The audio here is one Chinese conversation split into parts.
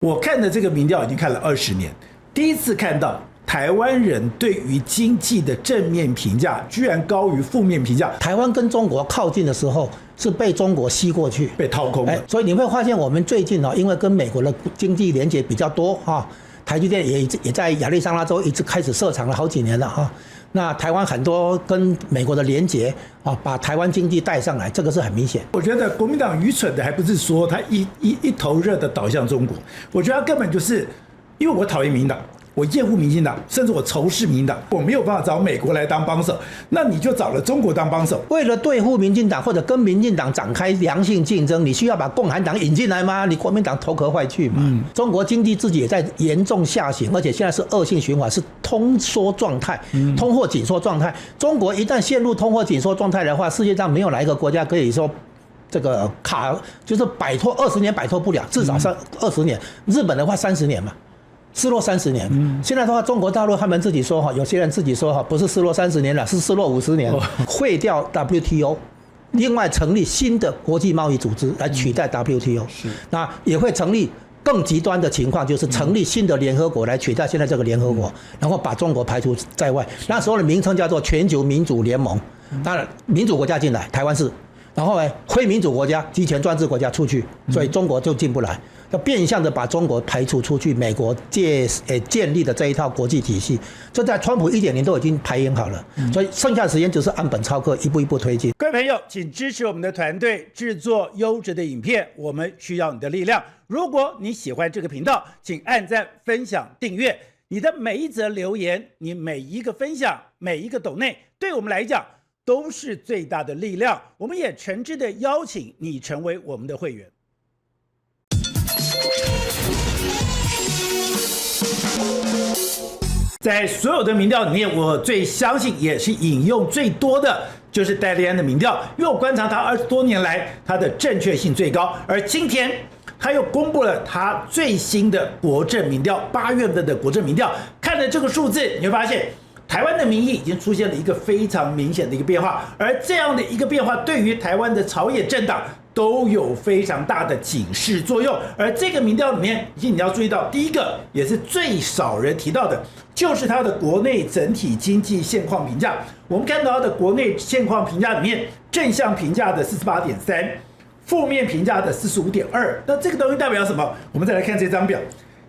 我看的这个民调已经看了20年，第一次看到台湾人对于经济的正面评价居然高于负面评价。台湾跟中国靠近的时候是被中国吸过去，被掏空了。所以你会发现我们最近因为跟美国的经济连结比较多台积电也在亚利桑那州一直开始设厂了好几年了那台湾很多跟美国的连结把台湾经济带上来，这个是很明显。我觉得国民党愚蠢的还不是说他一头热的倒向中国，我觉得他根本就是因为我讨厌民进党，我厌恶民进党，甚至我仇视民进党，我没有办法找美国来当帮手，那你就找了中国当帮手。为了对付民进党或者跟民进党展开良性竞争，你需要把共产党引进来吗？你国民党头壳坏去嘛？中国经济自己也在严重下行，而且现在是恶性循环，是通缩状态，通货紧缩状态。中国一旦陷入通货紧缩状态的话，世界上没有哪一个国家可以说这个就是摆脱20年摆脱不了，至少20年。日本的话30年嘛。失落30年，现在的话，中国大陆他们自己说有些人自己说不是失落30年了，是失落50年，废掉 WTO， 另外成立新的国际贸易组织来取代 WTO，那也会成立更极端的情况，就是成立新的联合国来取代现在这个联合国，然后把中国排除在外。那时候的名称叫做全球民主联盟，当然民主国家进来，台湾是，然后非民主国家、集权专制国家出去，所以中国就进不来。要变相的把中国排除出去，美国建立的这一套国际体系，这在川普1.0都已经排演好了，所以剩下的时间只是按本操课，一步一步推进。各位朋友，请支持我们的团队制作优质的影片，我们需要你的力量。如果你喜欢这个频道，请按赞、分享、订阅。你的每一则留言，你每一个分享，每一个抖内，对我们来讲都是最大的力量。我们也诚挚的邀请你成为我们的会员。在所有的民调里面，我最相信也是引用最多的就是戴利安的民调，因为我观察他20多年来，他的正确性最高。而今天他又公布了他最新的国政民调，8月份的国政民调，看了这个数字，你会发现台湾的民意已经出现了一个非常明显的一个变化，而这样的一个变化对于台湾的朝野政党都有非常大的警示作用。而这个民调里面，你要注意到，第一个也是最少人提到的，就是它的国内整体经济现况评价。我们看到它的国内现况评价里面，正向评价的48.3%，负面评价的45.2%。那这个东西代表什么？我们再来看这张表。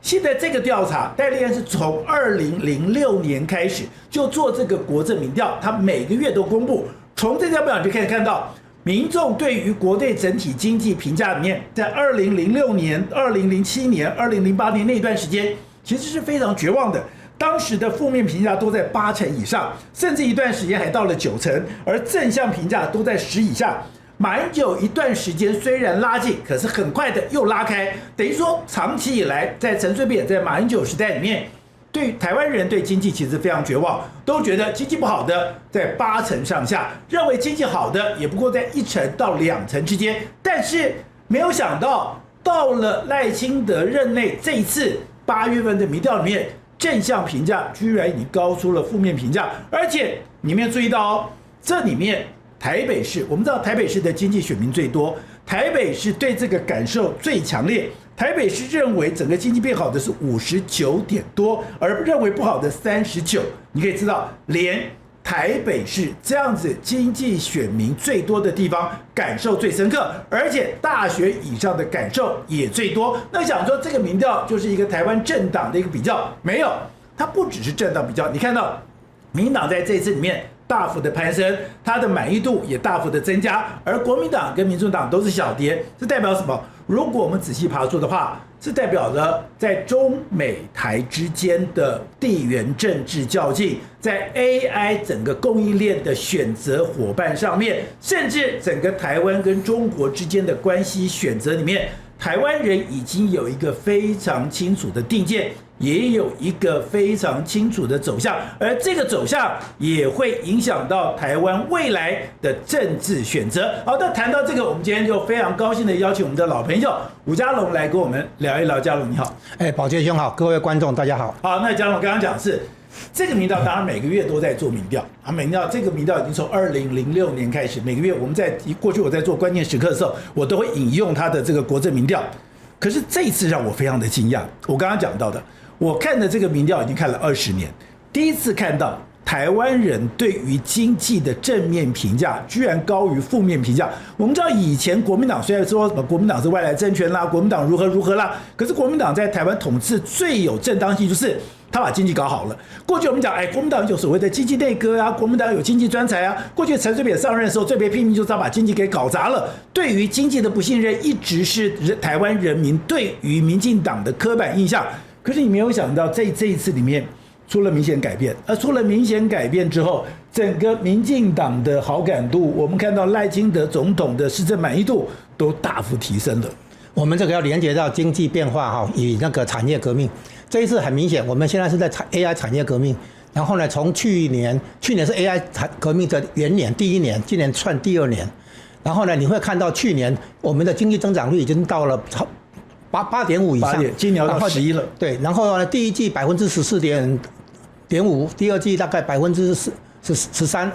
现在这个调查，戴利安是从2006年开始就做这个国政民调，他每个月都公布。从这张表你就可以看到，民众对于国内整体经济评价里面，在2006年、2007年、2008年那段时间，其实是非常绝望的。当时的负面评价都在8成以上，甚至一段时间还到了9成，而正向评价都在10以下。马英九一段时间虽然拉近，可是很快的又拉开，等于说长期以来，在陈水扁在马英九时代里面，对台湾人对经济其实非常绝望，都觉得经济不好的在8成上下，认为经济好的也不过在1成到2成之间。但是没有想到，到了赖清德任内，这一次8月份的民调里面，正向评价居然已经高出了负面评价，而且你们要注意到这里面台北市，我们知道台北市的经济选民最多，台北市对这个感受最强烈。台北市认为整个经济变好的是59点多，而认为不好的39。你可以知道，连台北市这样子经济选民最多的地方，感受最深刻，而且大学以上的感受也最多。那想说这个民调就是一个台湾政党的一个比较，没有，它不只是政党比较。你看到民进党在这一次里面大幅的攀升，它的满意度也大幅的增加，而国民党跟民众党都是小跌，这代表什么？如果我们仔细爬出的话，是代表着在中美台之间的地缘政治较劲，在 AI 整个供应链的选择伙伴上面，甚至整个台湾跟中国之间的关系选择里面，台湾人已经有一个非常清楚的定见，也有一个非常清楚的走向，而这个走向也会影响到台湾未来的政治选择。好的，谈到这个，我们今天就非常高兴的邀请我们的老朋友吴家龙来跟我们聊一聊。家龙你好。宝杰兄好，各位观众大家好。好，那家龙刚刚讲的是这个民调，当然每个月都在做民调啊，这个民调已经从2006年开始，每个月我们过去我在做关键时刻的时候，我都会引用他的这个国政民调。可是这一次让我非常的惊讶，我刚刚讲到的，我看的这个民调已经看了20年，第一次看到台湾人对于经济的正面评价居然高于负面评价。我们知道以前国民党虽然说国民党是外来政权啦，国民党如何如何啦，可是国民党在台湾统治最有正当性就是他把经济搞好了。过去我们讲，国民党有所谓的经济内阁啊，国民党有经济专才啊。过去陈水扁上任的时候，最被批评就是他把经济给搞砸了。对于经济的不信任，一直是台湾人民对于民进党的刻板印象。可是你没有想到，这一次里面出了明显改变，而出了明显改变之后，整个民进党的好感度，我们看到赖清德总统的施政满意度都大幅提升了。我们这个要连接到经济变化哈，与那个产业革命。这一次很明显，我们现在是在 AI 产业革命。然后呢，从去年是 AI 革命的元年第1年，今年算第2年。然后呢，你会看到去年我们的经济增长率已经到了8.5以上，今年要到11了。对，然后呢，第一季14.5%，第二季大概13%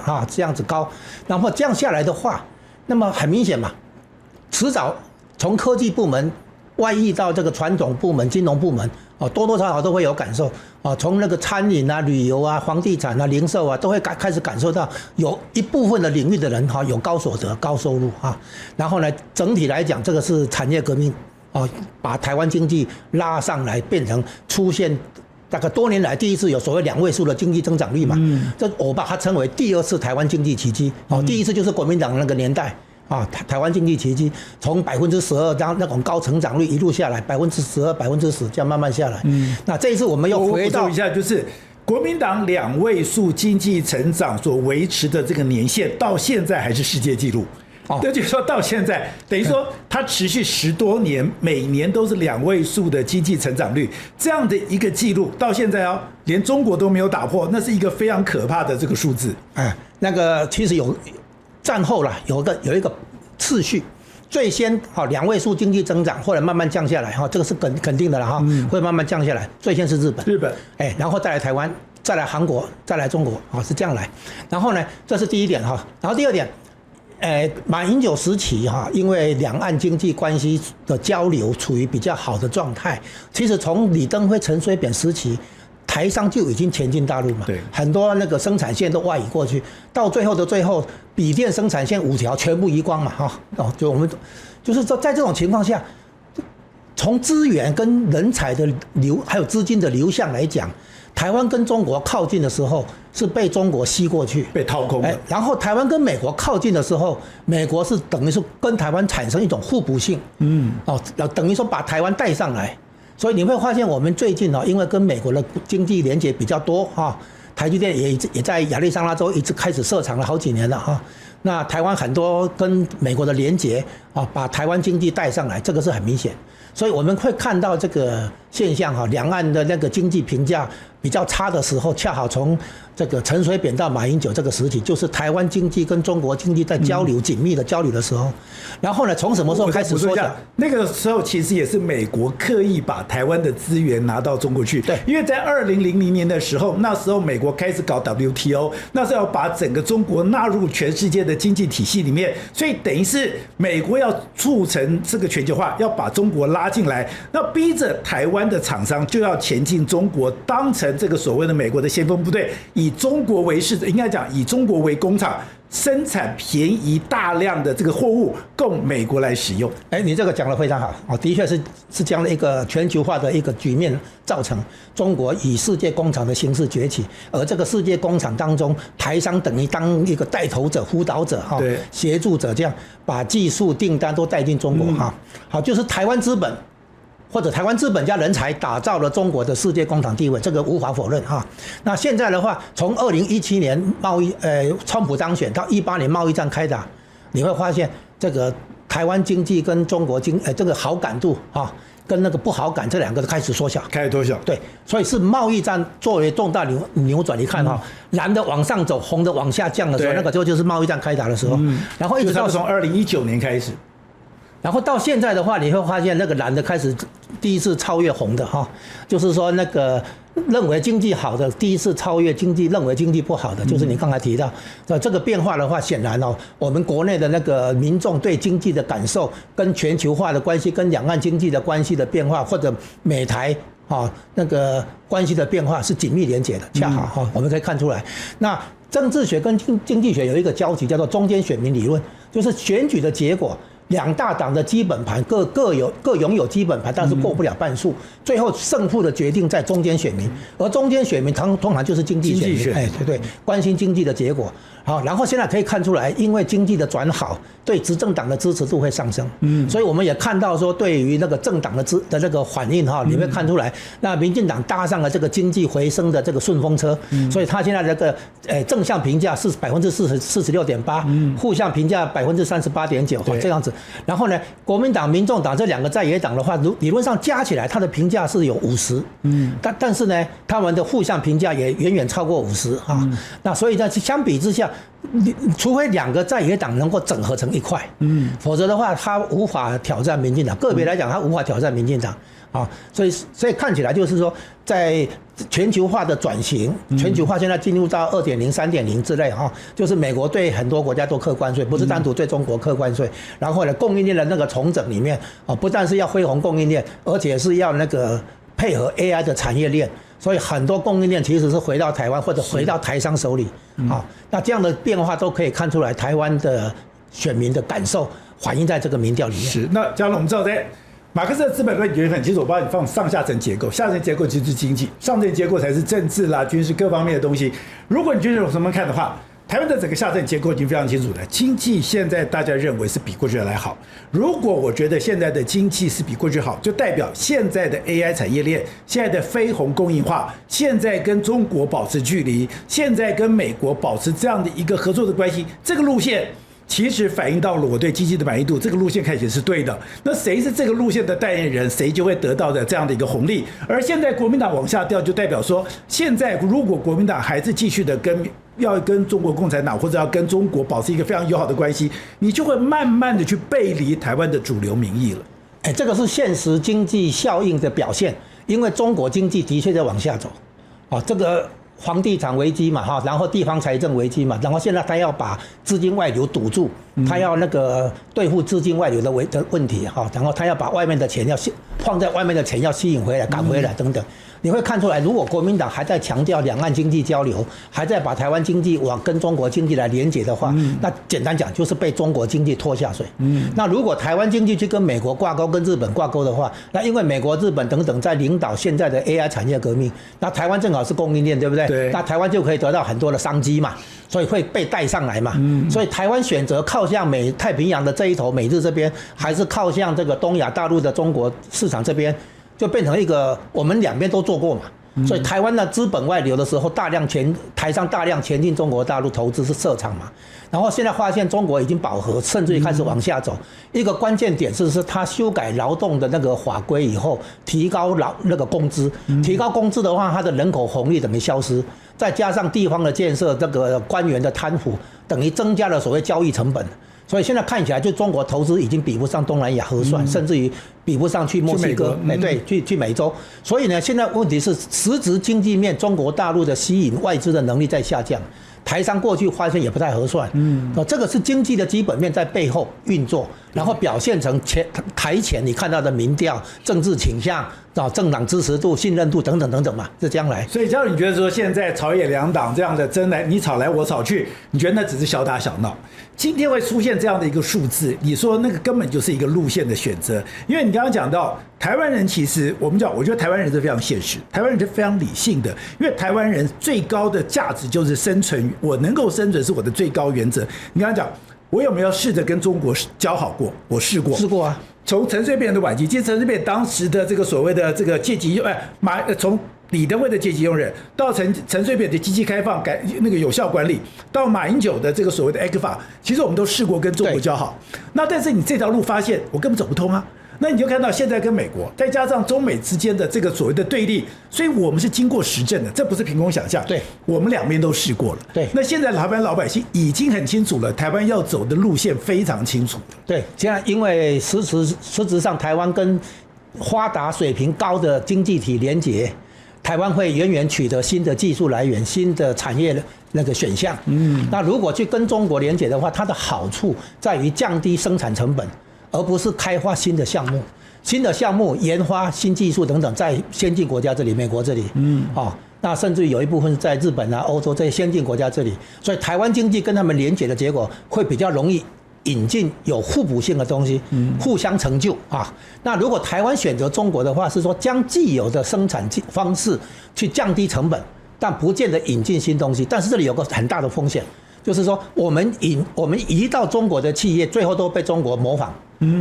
啊，这样子高。然后这样下来的话，那么很明显嘛，迟早从科技部门外溢到这个传统部门、金融部门，多多少少都会有感受。从那个餐饮啊、旅游啊、房地产啊、零售啊，都会开始感受到有一部分的领域的人有高所得、高收入啊。然后呢，整体来讲，这个是产业革命把台湾经济拉上来，变成出现大概多年来第一次有所谓2位数的经济增长率嘛。这我把它称为第2次台湾经济奇迹。第一次就是国民党那个年代。台湾经济奇迹从12%当那种高成长率一路下来，12%、10%这样慢慢下来。那这一次我们又回到一下，就是国民党2位数经济成长所维持的这个年限，到现在还是世界纪录。那就是说到现在，等于说它持续10多年，每年都是2位数的经济成长率，这样的一个记录，到现在连中国都没有打破，那是一个非常可怕的这个数字。那个其实有。战后啦，有一个次序，最先2位数经济增长，后来慢慢降下来这个是肯定的了会慢慢降下来。最先是日本，然后再来台湾，再来韩国，再来中国是这样来。然后呢，这是第一点然后第二点，马英九时期因为两岸经济关系的交流处于比较好的状态，其实从李登辉、陈水扁时期。台商就已经前进大陆嘛，对，很多那个生产线都外移过去，到最后的最后，笔电生产线5条全部移光嘛，就我们就是说，在这种情况下，从资源跟人才的流，还有资金的流向来讲，台湾跟中国靠近的时候是被中国吸过去，被掏空了。然后台湾跟美国靠近的时候，美国是等于是跟台湾产生一种互补性，等于说把台湾带上来。所以你会发现，我们最近因为跟美国的经济连结比较多台积电也在亚利桑那州一直开始设厂了好几年了那台湾很多跟美国的连结把台湾经济带上来，这个是很明显。所以我们会看到这个现象两岸的那个经济评价比较差的时候，恰好从这个陈水扁到马英九这个时期，就是台湾经济跟中国经济在交流紧密的交流的时候。然后呢，从什么时候开始缩小？那个时候其实也是美国刻意把台湾的资源拿到中国去。对，因为在2000年的时候，那时候美国开始搞 WTO， 那是要把整个中国纳入全世界的经济体系里面，所以等于是美国要促成这个全球化，要把中国拉进来，那逼着台湾的厂商就要前进中国，当成这个所谓的美国的先锋部队，以中国为市，应该讲以中国为工厂，生产便宜大量的这个货物供美国来使用。你这个讲得非常好的确是这样的一个全球化的一个局面，造成中国以世界工厂的形式崛起，而这个世界工厂当中，台商等于当一个带头者、辅导者协助者，这样把技术订单都带进中国好，就是台湾资本。或者台湾资本加人才打造了中国的世界工厂地位，这个无法否认那现在的话，从2017年川普当选到18年贸易战开打，你会发现这个台湾经济跟中国这个好感度跟那个不好感这两个开始缩小，对，所以是贸易战作为重大扭转。你看蓝的往上走，红的往下降的时候，那个就是贸易战开打的时候，然后一直到从2019年开始。然后到现在的话，你会发现那个蓝的开始第一次超越红的就是说那个认为经济好的第一次超越认为经济不好的，就是你刚才提到这个变化的话，显然我们国内的那个民众对经济的感受，跟全球化的关系，跟两岸经济的关系的变化，或者美台那个关系的变化是紧密连结的，恰好我们可以看出来。那政治学跟经济学有一个交集，叫做中间选民理论，就是选举的结果。两大党的基本盘各拥有基本盘，但是过不了半数，最后胜负的决定在中间选民，而中间选民通常就是经济选民，对，关心经济的结果。好，然后现在可以看出来，因为经济的转好，对执政党的支持度会上升。所以我们也看到说，对于那个政党的这个反应你会看出来，那民进党搭上了这个经济回升的这个顺风车，所以他现在这个正向评价是46.8%，互相评价38.9%这样子。然后呢，国民党、民众党这两个在野党的话，理论上加起来，它的评价是有50，但是呢，他们的互相评价也远远超过50啊。那所以呢，相比之下，除非两个在野党能够整合成一块，否则的话，他无法挑战民进党。个别来讲，他无法挑战民进党啊。所以看起来就是说，在全球化的转型，全球化现在进入到2.0、3.0之类就是美国对很多国家都课关税，不是单独对中国课关税。然后呢，供应链的那个重整里面不但是要恢宏供应链，而且是要那个配合 AI 的产业链。所以很多供应链其实是回到台湾或者回到台商手里，那这样的变化都可以看出来，台湾的选民的感受反映在这个民调里面。是，那嘉龙，我们知道在马克思的《资本论》也很清楚，我帮你放上下层结构，下层结构其实是经济，上层结构才是政治啦、军事各方面的东西。如果你觉得有什么看的话，台湾的整个下层结构已经非常清楚了，经济现在大家认为是比过去来好。如果我觉得现在的经济是比过去好，就代表现在的 AI 产业链、现在的非宏供应化、现在跟中国保持距离、现在跟美国保持这样的一个合作的关系，这个路线其实反映到了我对经济的满意度，这个路线看起来是对的。那谁是这个路线的代言人，谁就会得到的这样的一个红利。而现在国民党往下掉，就代表说，现在如果国民党还是继续的要跟中国共产党或者要跟中国保持一个非常友好的关系，你就会慢慢的去背离台湾的主流民意了。这个是现实经济效应的表现，因为中国经济的确在往下走，这个房地产危机嘛，然后地方财政危机嘛，然后现在他要把资金外流堵住，他要那个对付资金外流的问题然后他要把外面的钱放在外面的钱要吸引回来、赶回来等等。你会看出来，如果国民党还在强调两岸经济交流，还在把台湾经济跟中国经济来连结的话，那简单讲就是被中国经济拖下水。那如果台湾经济去跟美国挂钩、跟日本挂钩的话，那因为美国、日本等等在领导现在的 AI 产业革命，那台湾正好是供应链，对不对？对。那台湾就可以得到很多的商机嘛，所以会被带上来嘛。所以台湾选择靠向太平洋的这一头，美日这边，还是靠向这个东亚大陆的中国市场这边，就变成一个我们两边都做过嘛。所以台湾的资本外流的时候，台商大量前进中国大陆投资是设厂嘛，然后现在发现中国已经饱和，甚至于开始往下走。一个关键点是他修改劳动的那个法规以后，提高那个工资，提高工资的话，它的人口红利等于消失，再加上地方的建设，这个官员的贪腐，等于增加了所谓交易成本。所以现在看起来，就中国投资已经比不上东南亚核算，甚至于比不上去墨西哥，去美洲。所以呢，现在问题是实质经济面，中国大陆的吸引外资的能力在下降。台商过去发现也不太合算，这个是经济的基本面在背后运作，然后表现成台前你看到的民调、政治倾向、政党支持度、信任度等等等等嘛，这将来。所以，假如你觉得说现在朝野两党这样的争来，你吵来我吵去，你觉得那只是小打小闹？今天会出现这样的一个数字，你说那个根本就是一个路线的选择，因为你刚刚讲到台湾人，其实我觉得台湾人是非常现实，台湾人是非常理性的，因为台湾人最高的价值就是生存，我能够生存是我的最高原则。你刚刚讲，我有没有试着跟中国交好过？我试过啊。从陈水扁的晚期，其实陈水扁当时的这个所谓的这个阶级从李登辉的阶级用人，到陈水扁的积极开放那个有效管理，到马英九的这个所谓的 ECFA， 其实我们都试过跟中国交好。那但是你这条路发现我根本走不通啊。那你就看到现在跟美国，再加上中美之间的这个所谓的对立，所以我们是经过实证的，这不是凭空想象。对，我们两边都试过了。对，那现在台湾老百姓已经很清楚了，台湾要走的路线非常清楚。对，现在因为实质上台湾跟发达水平高的经济体连结，台湾会远远取得新的技术来源、新的产业那个选项。那如果去跟中国连结的话，它的好处在于降低生产成本，而不是开发新的项目。新的项目研发、新技术等等，在先进国家这里，美国这里，那甚至于有一部分是在日本啊、欧洲这些先进国家这里，所以台湾经济跟他们连结的结果，会比较容易引进有互补性的东西，互相成就啊。那如果台湾选择中国的话，是说将既有的生产方式去降低成本，但不见得引进新东西。但是这里有个很大的风险，就是说我们移到中国的企业，最后都被中国模仿。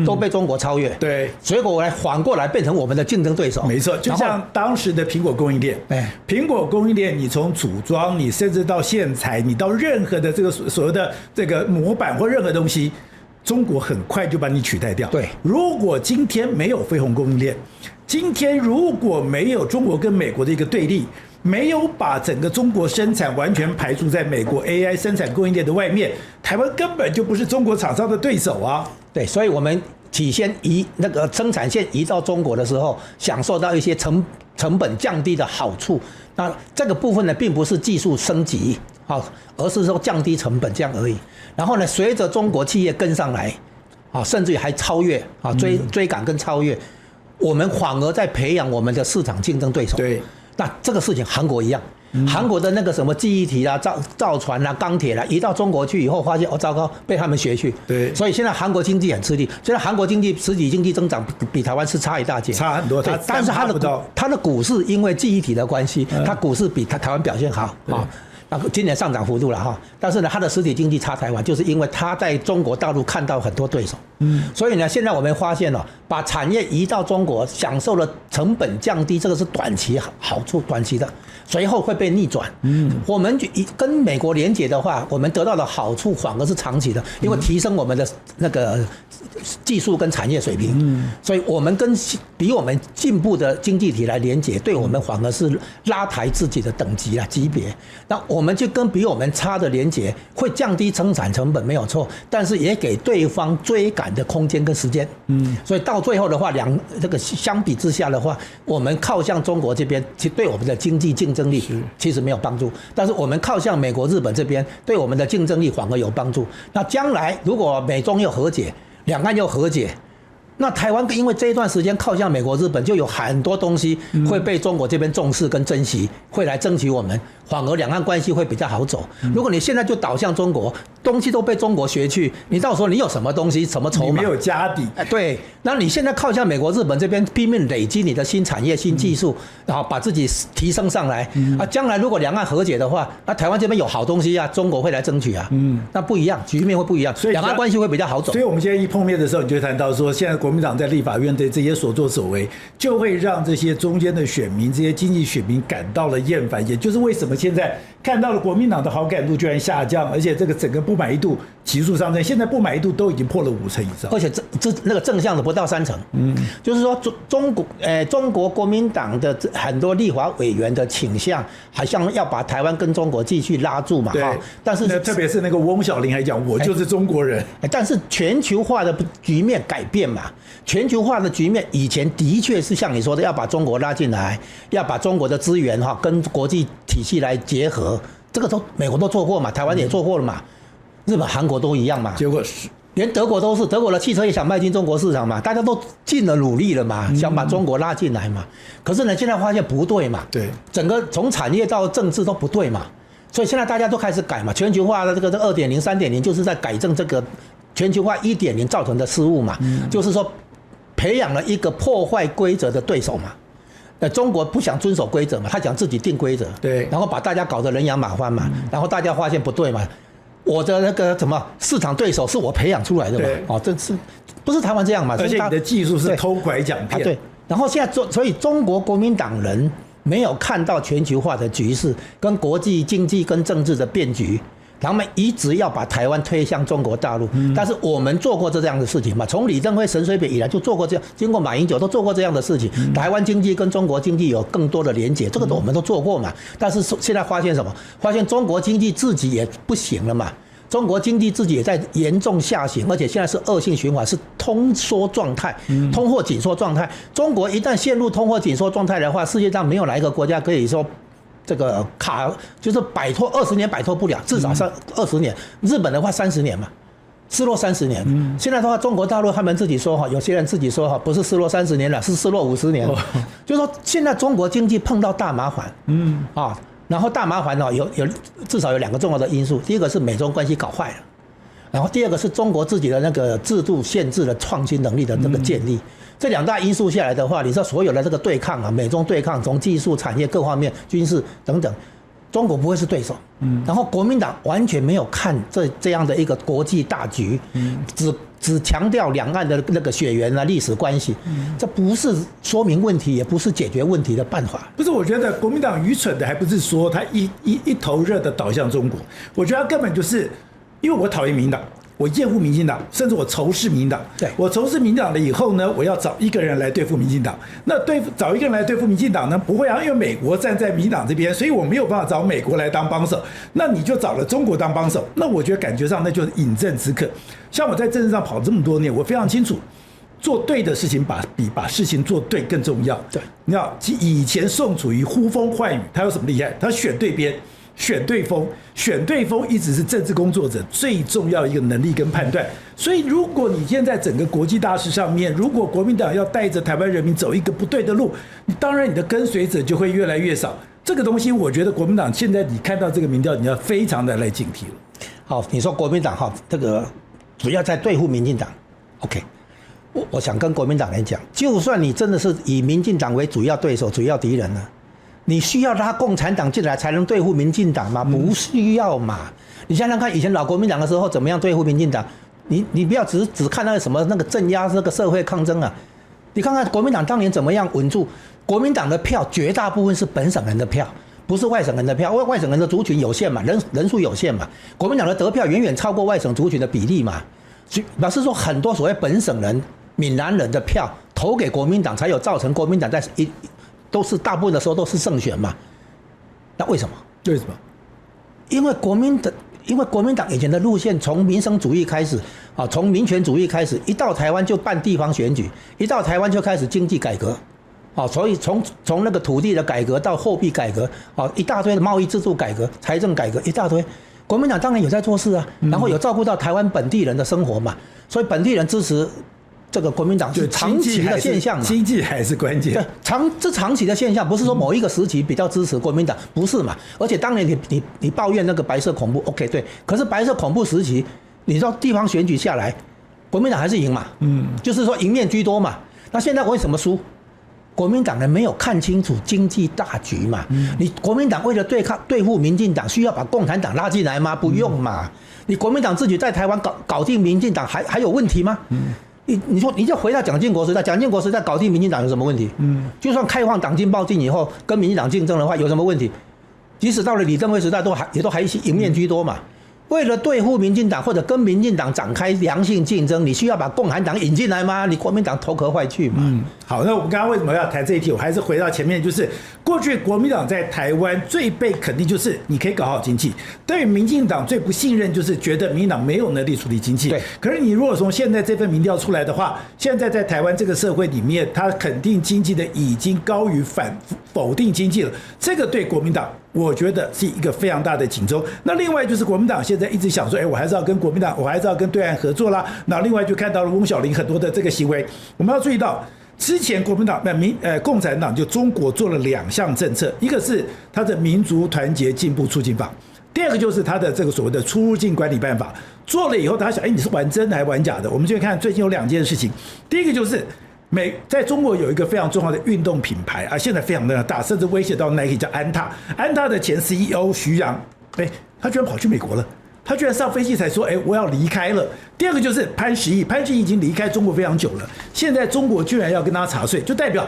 都被中国超越，对，所以我来反过来变成我们的竞争对手。没错，就像当时的苹果供应链，苹果供应链，你从组装，你甚至到线材，你到任何的这个所谓的这个模板或任何东西，中国很快就把你取代掉。对，如果今天没有飞鸿供应链，今天如果没有中国跟美国的一个对立，没有把整个中国生产完全排除在美国 AI 生产供应链的外面，台湾根本就不是中国厂商的对手啊。对，所以我们起先移那个生产线移到中国的时候，享受到一些成本降低的好处。那这个部分呢，并不是技术升级而是说降低成本这样而已。然后呢，随着中国企业跟上来甚至于还超越追赶跟超越，我们反而在培养我们的市场竞争对手。对。那这个事情韩国一样，韩国的那个什么记忆体啦、造船啦、钢铁啦，移到中国去以后，发现糟糕，被他们学去。对，所以现在韩国经济很吃力。现在韩国实体经济增长比台湾是差一大截，差很多。但是它的股市因为记忆体的关系，它股市比台湾表现好啊。今年上涨幅度了哈，但是呢，它的实体经济差台湾，就是因为它在中国大陆看到很多对手，所以呢，现在我们发现了，把产业移到中国，享受了成本降低，这个是短期好处，短期的，随后会被逆转。我们跟美国连结的话，我们得到的好处反而是长期的，因为提升我们的那个技术跟产业水平，所以我们跟比我们进步的经济体来连结，对我们反而是拉抬自己的等级啦、级别。那我们就跟比我们差的连结，会降低生产成本没有错，但是也给对方追赶的空间跟时间。所以到最后的话，这个相比之下的话，我们靠向中国这边，其实对我们的经济竞争力其实没有帮助，但是我们靠向美国、日本这边，对我们的竞争力反而有帮助。那将来如果美中又和解，两岸又和解，那台湾因为这一段时间靠向美国、日本，就有很多东西会被中国这边重视跟珍惜，会来争取我们，反而两岸关系会比较好走。如果你现在就倒向中国，东西都被中国学去，你到时候你有什么东西、什么筹码？你没有家底。对，那你现在靠向美国、日本这边拼命累积你的新产业、新技术，然后把自己提升上来。将来如果两岸和解的话，那台湾这边有好东西啊，中国会来争取啊。那不一样，局面会不一样，所以两岸关系会比较好走。所以我们现在一碰面的时候，你就谈到说，现在国民党在立法院的这些所作所为，就会让这些中间的选民、这些经济选民感到了厌烦，也就是为什么现在看到了国民党的好感度居然下降，而且这个整个不满意度急速上升，现在不满意度都已经破了50%以上，而且那个正向的不到30%。就是说中国国民党的很多立法委员的倾向，好像要把台湾跟中国继续拉住嘛。对。但是特别是那个翁小玲还讲，我就是中国人。但是全球化的局面改变嘛，全球化的局面以前的确是像你说的，要把中国拉进来，要把中国的资源跟国际体系来结合，这个美国都做过嘛，台湾也做过了嘛，日本、韩国都一样嘛。结果是连德国都是，德国的汽车也想迈进中国市场嘛，大家都尽了努力了嘛，想把中国拉进来嘛。可是呢，现在发现不对嘛，对，整个从产业到政治都不对嘛，所以现在大家都开始改嘛。全球化的这个2.0、3.0就是在改正这个全球化1.0造成的失误嘛，就是说培养了一个破坏规则的对手嘛。中国不想遵守规则嘛，他想自己定规则，对，然后把大家搞得人仰马翻嘛，然后大家发现不对嘛。我的那个什么市场对手是我培养出来的嘛？这是不是台湾这样嘛？而且你的技术是偷拐抢骗。对。然后现在所以中国国民党人没有看到全球化的局势跟国际经济跟政治的变局，他们一直要把台湾推向中国大陆。但是我们做过这样的事情嘛？从李登辉、陈水扁以来就做过这样，经过马英九都做过这样的事情。台湾经济跟中国经济有更多的连结，这个我们都做过嘛。但是现在发现什么？发现中国经济自己也不行了嘛。中国经济自己也在严重下行，而且现在是恶性循环，是通缩状态，通货紧缩状态。中国一旦陷入通货紧缩状态的话，世界上没有哪一个国家可以说这个就是摆脱20年摆脱不了，至少20年。日本的话30年嘛。失落30年，现在的话，中国大陆他们自己说哈，有些人自己说哈，不是失落30年了，是失落50年。就是说，现在中国经济碰到大麻烦，然后大麻烦呢，至少有2个重要的因素，第一个是美中关系搞坏了，然后第二个是中国自己的那个制度限制了创新能力的这个建立。这2大因素下来的话，你说所有的这个对抗啊，美中对抗，从技术、产业各方面、军事等等。中国不会是对手，然后国民党完全没有看这样的一个国际大局，只强调两岸的那个血缘啊、历史关系，这不是说明问题，也不是解决问题的办法。不是，我觉得国民党愚蠢的还不是说他一头热的倒向中国，我觉得他根本就是因为我讨厌民进党。我厌恶民进党，甚至我仇视民进党。对，我仇视民进党了以后呢，我要找一个人来对付民进党。那找一个人来对付民进党呢，不会啊，因为美国站在民进党这边，所以我没有办法找美国来当帮手。那你就找了中国当帮手，那我觉得感觉上那就是饮鸩止渴。像我在政治上跑这么多年，我非常清楚，做对的事情比把事情做对更重要。对，你知道，以前宋楚瑜呼风唤雨，他有什么厉害？他选对边。选对风一直是政治工作者最重要的一个能力跟判断。所以，如果你现在整个国际大事上面，如果国民党要带着台湾人民走一个不对的路，当然你的跟随者就会越来越少。这个东西，我觉得国民党现在你看到这个民调，你要非常的来警惕了。好，你说国民党哈，这个主要在对付民进党 ，OK。我想跟国民党人讲，就算你真的是以民进党为主要对手、主要敌人呢，你需要拉共产党进来才能对付民进党吗？不需要嘛。你想想看，以前老国民党的时候怎么样对付民进党？你不要只看那个什么那个镇压那个社会抗争啊，你看看国民党当年怎么样稳住。国民党的票绝大部分是本省人的票，不是外省人的票。外省人的族群有限嘛，人数有限嘛。国民党的得票远远超过外省族群的比例嘛，表示说很多所谓本省人、闽南人的票投给国民党，才有造成国民党都是大部分的时候都是胜选嘛。那为什么？为什么？因为国民党以前的路线从民生主义开始啊，从民权主义开始，一到台湾就办地方选举，一到台湾就开始经济改革。所以从那个土地的改革到货币改革，一大堆的贸易制度改革、财政改革一大堆，国民党当然有在做事啊，然后有照顾到台湾本地人的生活嘛，所以本地人支持这个国民党是长期的现象嘛，经济还是关键。对，长期的现象，不是说某一个时期比较支持国民党，不是嘛？而且当年你抱怨那个白色恐怖 ，OK 对，可是白色恐怖时期，你知道地方选举下来，国民党还是赢嘛，就是说赢面居多嘛。那现在为什么输？国民党人没有看清楚经济大局嘛？你国民党为了对付民进党，需要把共产党拉进来吗？不用嘛。你国民党自己在台湾搞定民进党还有问题吗？你说你就回到蒋经国时代，蒋经国时代搞定民进党有什么问题？就算开放党禁报禁以后，跟民进党竞争的话，有什么问题？即使到了李登辉时代，也都还赢面居多嘛。为了对付民进党或者跟民进党展开良性竞争，你需要把共产党引进来吗？你国民党头壳坏去嘛？好，那我们刚刚为什么要谈这一题？我还是回到前面，就是过去国民党在台湾最被肯定就是你可以搞好经济，对于民进党最不信任就是觉得民进党没有能力处理经济。对。可是你如果从现在这份民调出来的话，现在在台湾这个社会里面，他肯定经济的已经高于否定经济了，这个对国民党我觉得是一个非常大的警钟。那另外就是国民党现在一直想说，我还是要跟国民党，我还是要跟对岸合作啦。那另外就看到了翁小玲很多的这个行为，我们要注意到，之前国民党共产党就中国做了2项政策，一个是他的民族团结进步促进法，第二个就是他的这个所谓的出入境管理办法。做了以后，他想，你是玩真的还玩假的？我们就看最近有2件事情，第一个就是在中国有一个非常重要的运动品牌啊，现在非常的大，甚至威胁到 Nike， 叫安踏。安踏的前 CEO 徐阳，他居然跑去美国了，他居然上飞机才说，我要离开了。第二个就是潘石屹已经离开中国非常久了，现在中国居然要跟他查税，就代表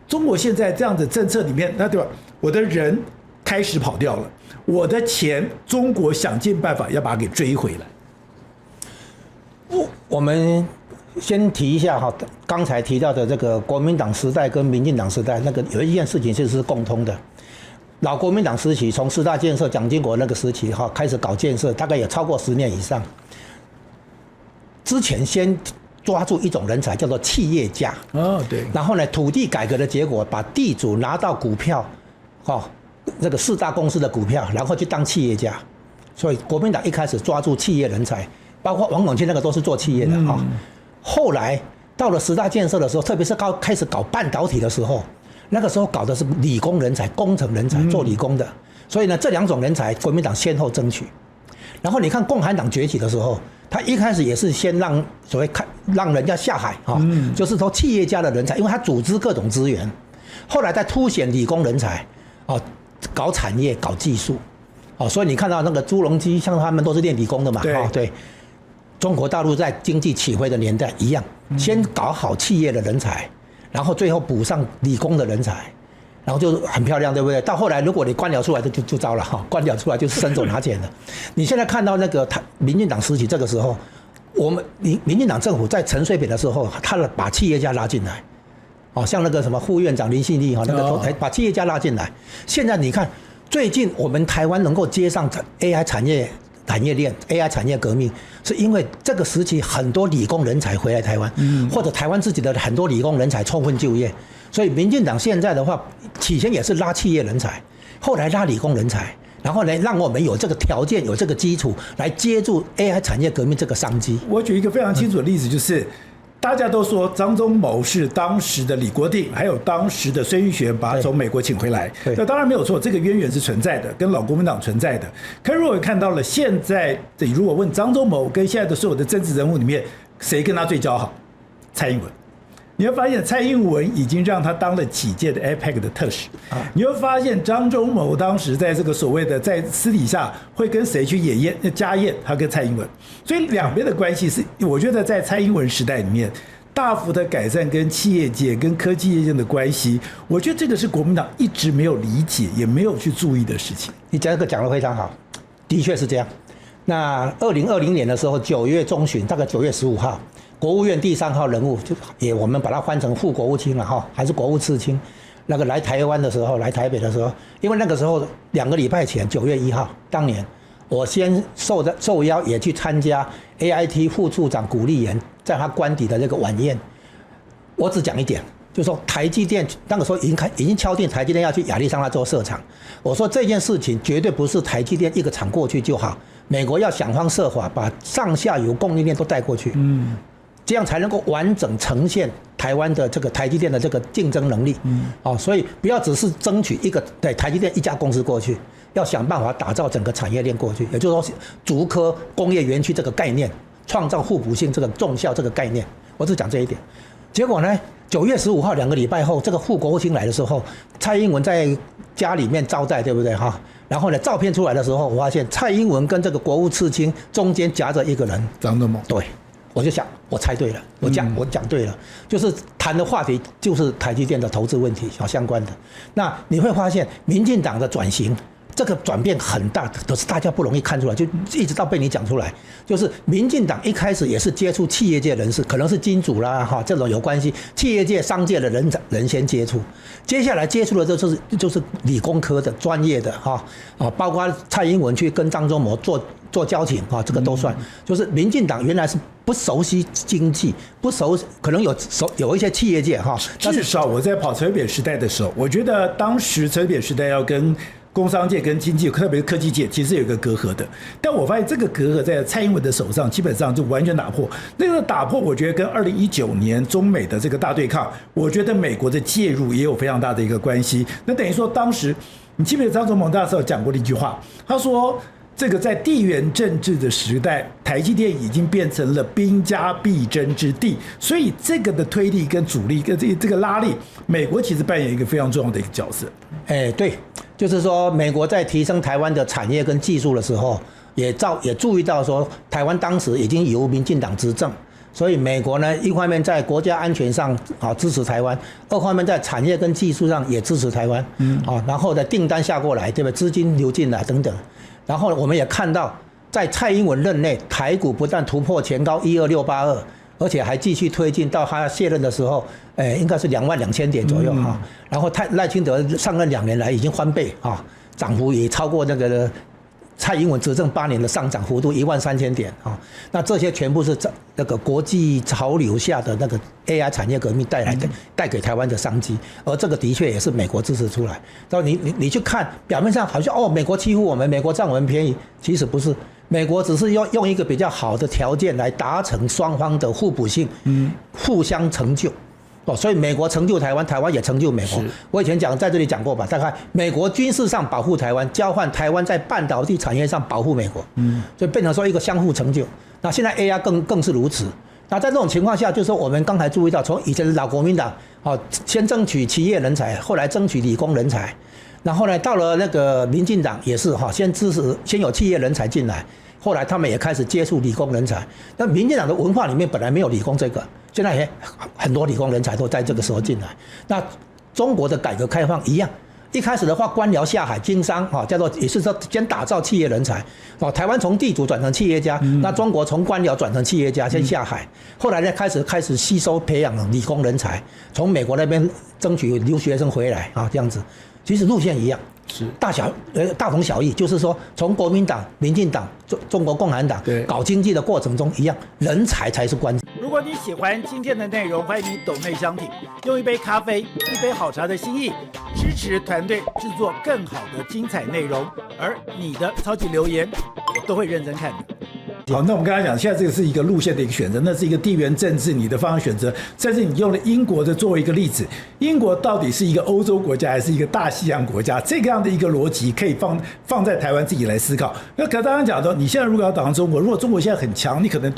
中国现在这样的政策里面，那对吧？我的人开始跑掉了，我的钱，中国想尽办法要把它给追回来。我们先提一下哈，刚才提到的这个国民党时代跟民进党时代，那个有一件事情其实是共通的。老国民党时期，从4大建设蒋经国那个时期开始搞建设，大概也超过10年以上。之前先抓住一种人才，叫做企业家。对。然后呢，土地改革的结果，把地主拿到股票，这个4大公司的股票，然后去当企业家。所以国民党一开始抓住企业人才，包括王永庆那个都是做企业的后来到了10大建设的时候，特别是开始搞半导体的时候，那个时候搞的是理工人才、工程人才，做理工的。所以呢，这2种人才国民党先后争取。然后你看共产党崛起的时候，他一开始也是先让人家下海就是说企业家的人才，因为他组织各种资源，后来再凸显理工人才搞产业、搞技术所以你看到那个朱镕基，像他们都是练理工的嘛对。中国大陆在经济起飞的年代一样，先搞好企业的人才，然后最后补上理工的人才，然后就很漂亮，对不对？到后来如果你官僚出来就糟了官僚出来就是伸手拿钱了。你现在看到那个民进党时期这个时候，民进党政府在陈水扁的时候，他把企业家拉进来，像那个什么副院长林信利那个把企业家拉进来。现在你看，最近我们台湾能够接上 AI 产业链 AI 产业革命，是因为这个时期很多理工人才回来台湾，或者台湾自己的很多理工人才充分就业。所以民进党现在的话，起先也是拉企业人才，后来拉理工人才，然后呢，让我们有这个条件、有这个基础来接住 AI 产业革命这个商机。我举一个非常清楚的例子，就是大家都说张忠谋是当时的李国鼎，还有当时的孙运璇把他从美国请回来。那当然没有错，这个渊源是存在的，跟老国民党存在的。可是如果看到了现在，如果问张忠谋跟现在的所有的政治人物里面，谁跟他最交好？蔡英文。你会发现蔡英文已经让他当了几届的 APEC 的特使。你会发现张忠谋当时在这个所谓的在私底下会跟谁去家宴，他跟蔡英文。所以两边的关系是，我觉得在蔡英文时代里面大幅的改善跟企业界跟科技业界的关系，我觉得这个是国民党一直没有理解也没有去注意的事情。你这个讲得非常好，的确是这样。那2020年的时候9月中旬，大概9月15号，国务院第3号人物，我们把它翻成副国务卿了还是国务次卿，那个来台湾的时候，来台北的时候，因为那个时候2个礼拜前9月1号，当年我先受邀也去参加 AIT 副处长古立言在他官邸的这个晚宴。我只讲一点，就是说台积电那个时候已经敲定台积电要去亚利桑那州设厂。我说这件事情绝对不是台积电一个厂过去就好，美国要想方设法把上下游供应链都带过去，这样才能够完整呈现台湾的这个台积电的这个竞争能力。所以不要只是争取一个台积电一家公司过去，要想办法打造整个产业链过去，也就是说竹科工业园区这个概念，创造互补性这个重效这个概念，我只讲这一点。结果呢，9月15号2个礼拜后，这个副国务卿来的时候，蔡英文在家里面招待，对不对然后呢，照片出来的时候，我发现蔡英文跟这个国务次卿中间夹着一个人，张忠谋。对，我就想，我猜对了，我讲对了，就是谈的话题就是台积电的投资问题相关的。那你会发现，民进党的转型，这个转变很大，可是大家不容易看出来，就一直到被你讲出来。就是民进党一开始也是接触企业界人士，可能是金主啦这种有关系，企业界、商界的人先接触，接下来接触的就是理工科的专业的包括蔡英文去跟张忠谋做交情这个都算。就是民进党原来是不熟悉经济，不熟，可能有一些企业界至少我在跑陈水扁时代的时候，我觉得当时陈水扁时代要跟工商界跟经济，特别是科技界，其实有一个隔阂的。但我发现这个隔阂在蔡英文的手上，基本上就完全打破。那个打破，我觉得跟2019年中美的这个大对抗，我觉得美国的介入也有非常大的一个关系。那等于说，当时你记不记得张忠谋那时候讲过的一句话？他说，这个在地缘政治的时代，台积电已经变成了兵家必争之地，所以这个的推力跟阻力跟这个拉力，美国其实扮演一个非常重要的一个角色。对，就是说美国在提升台湾的产业跟技术的时候，也注意到说台湾当时已经由民进党执政，所以美国呢一方面在国家安全上支持台湾，二方面在产业跟技术上也支持台湾，然后的订单下过来，对吧？资金流进来等等。然后我们也看到，在蔡英文任内，台股不但突破前高12682，而且还继续推进到他卸任的时候，应该是22000点左右哈。然后赖清德上任2年来已经翻倍啊，涨幅也超过那个蔡英文执政8年的上涨幅度13000点啊。那这些全部是那个国际潮流下的那个 AI 产业革命带给台湾的商机，而这个的确也是美国支持出来。然后你去看，表面上好像美国欺负我们，美国占我们便宜，其实不是。美国只是用一个比较好的条件来达成双方的互补性，互相成就，所以美国成就台湾，台湾也成就美国。我以前在这里讲过吧，大概美国军事上保护台湾，交换台湾在半导体产业上保护美国，所以变成说一个相互成就。那现在 AI 更是如此。那在这种情况下，就是说我们刚才注意到，从以前的老国民党，先争取企业人才，后来争取理工人才。然后呢，到了那个民进党也是先支持先有企业人才进来，后来他们也开始接触理工人才。那民进党的文化里面本来没有理工这个，现在也很多理工人才都在这个时候进来。那中国的改革开放一样，一开始的话官僚下海经商叫做也是说先打造企业人才。台湾从地主转成企业家，那中国从官僚转成企业家先下海，后来呢开始吸收培养理工人才，从美国那边争取留学生回来这样子。其实路线一样，是大同小异，就是说从国民党、民进党、中国共产党搞经济的过程中一样，人才才是关键。如果你喜欢今天的内容，欢迎你斗内相挺，用一杯咖啡、一杯好茶的心意，支持团队制作更好的精彩内容。而你的超级留言，我都会认真看的。好，那我们刚才讲，现在这个是一个路线的一个选择，那是一个地缘政治你的方向选择。在这里你用了英国的作为一个例子，英国到底是一个欧洲国家还是一个大西洋国家？这个样的一个逻辑可以放在台湾自己来思考。那可刚刚讲到，你现在如果要挡中国，如果中国现在很强，你可能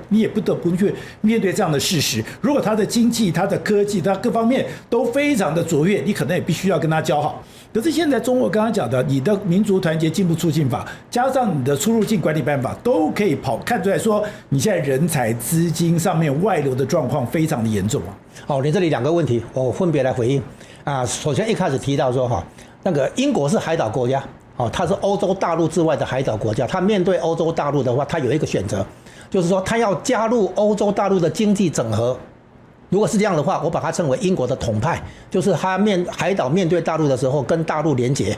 你也不得不去面对这样的事实。如果它的经济、它的科技、它各方面都非常的卓越，你可能也必须要跟它交好。可是现在中国刚刚讲的，你的民族团结进步促进法，加上你的出入境管理办法，都可以看出来说，你现在人才、资金上面外流的状况非常的严重啊。好，你这里2个问题，我分别来回应啊。首先一开始提到说那个英国是海岛国家，它是欧洲大陆之外的海岛国家，它面对欧洲大陆的话，它有一个选择，就是说它要加入欧洲大陆的经济整合。如果是这样的话，我把它称为英国的统派，就是它海岛面对大陆的时候跟大陆连结，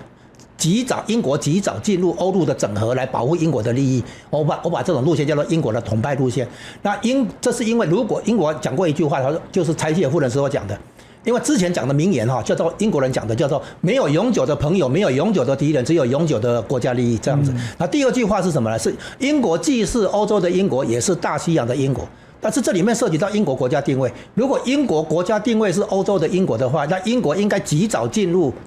英国及早进入欧陆的整合来保护英国的利益。我把这种路线叫做英国的统派路线。那这是因为如果英国讲过一句话，就是柴契尔夫人所讲的，因为之前讲的名言叫做英国人讲的叫做没有永久的朋友，没有永久的敌人，只有永久的国家利益这样子。那第二句话是什么呢？是英国既是欧洲的英国，也是大西洋的英国。但是这里面涉及到英国国家定位，如果英国国家定位是欧洲的英国的话，那英国应该及早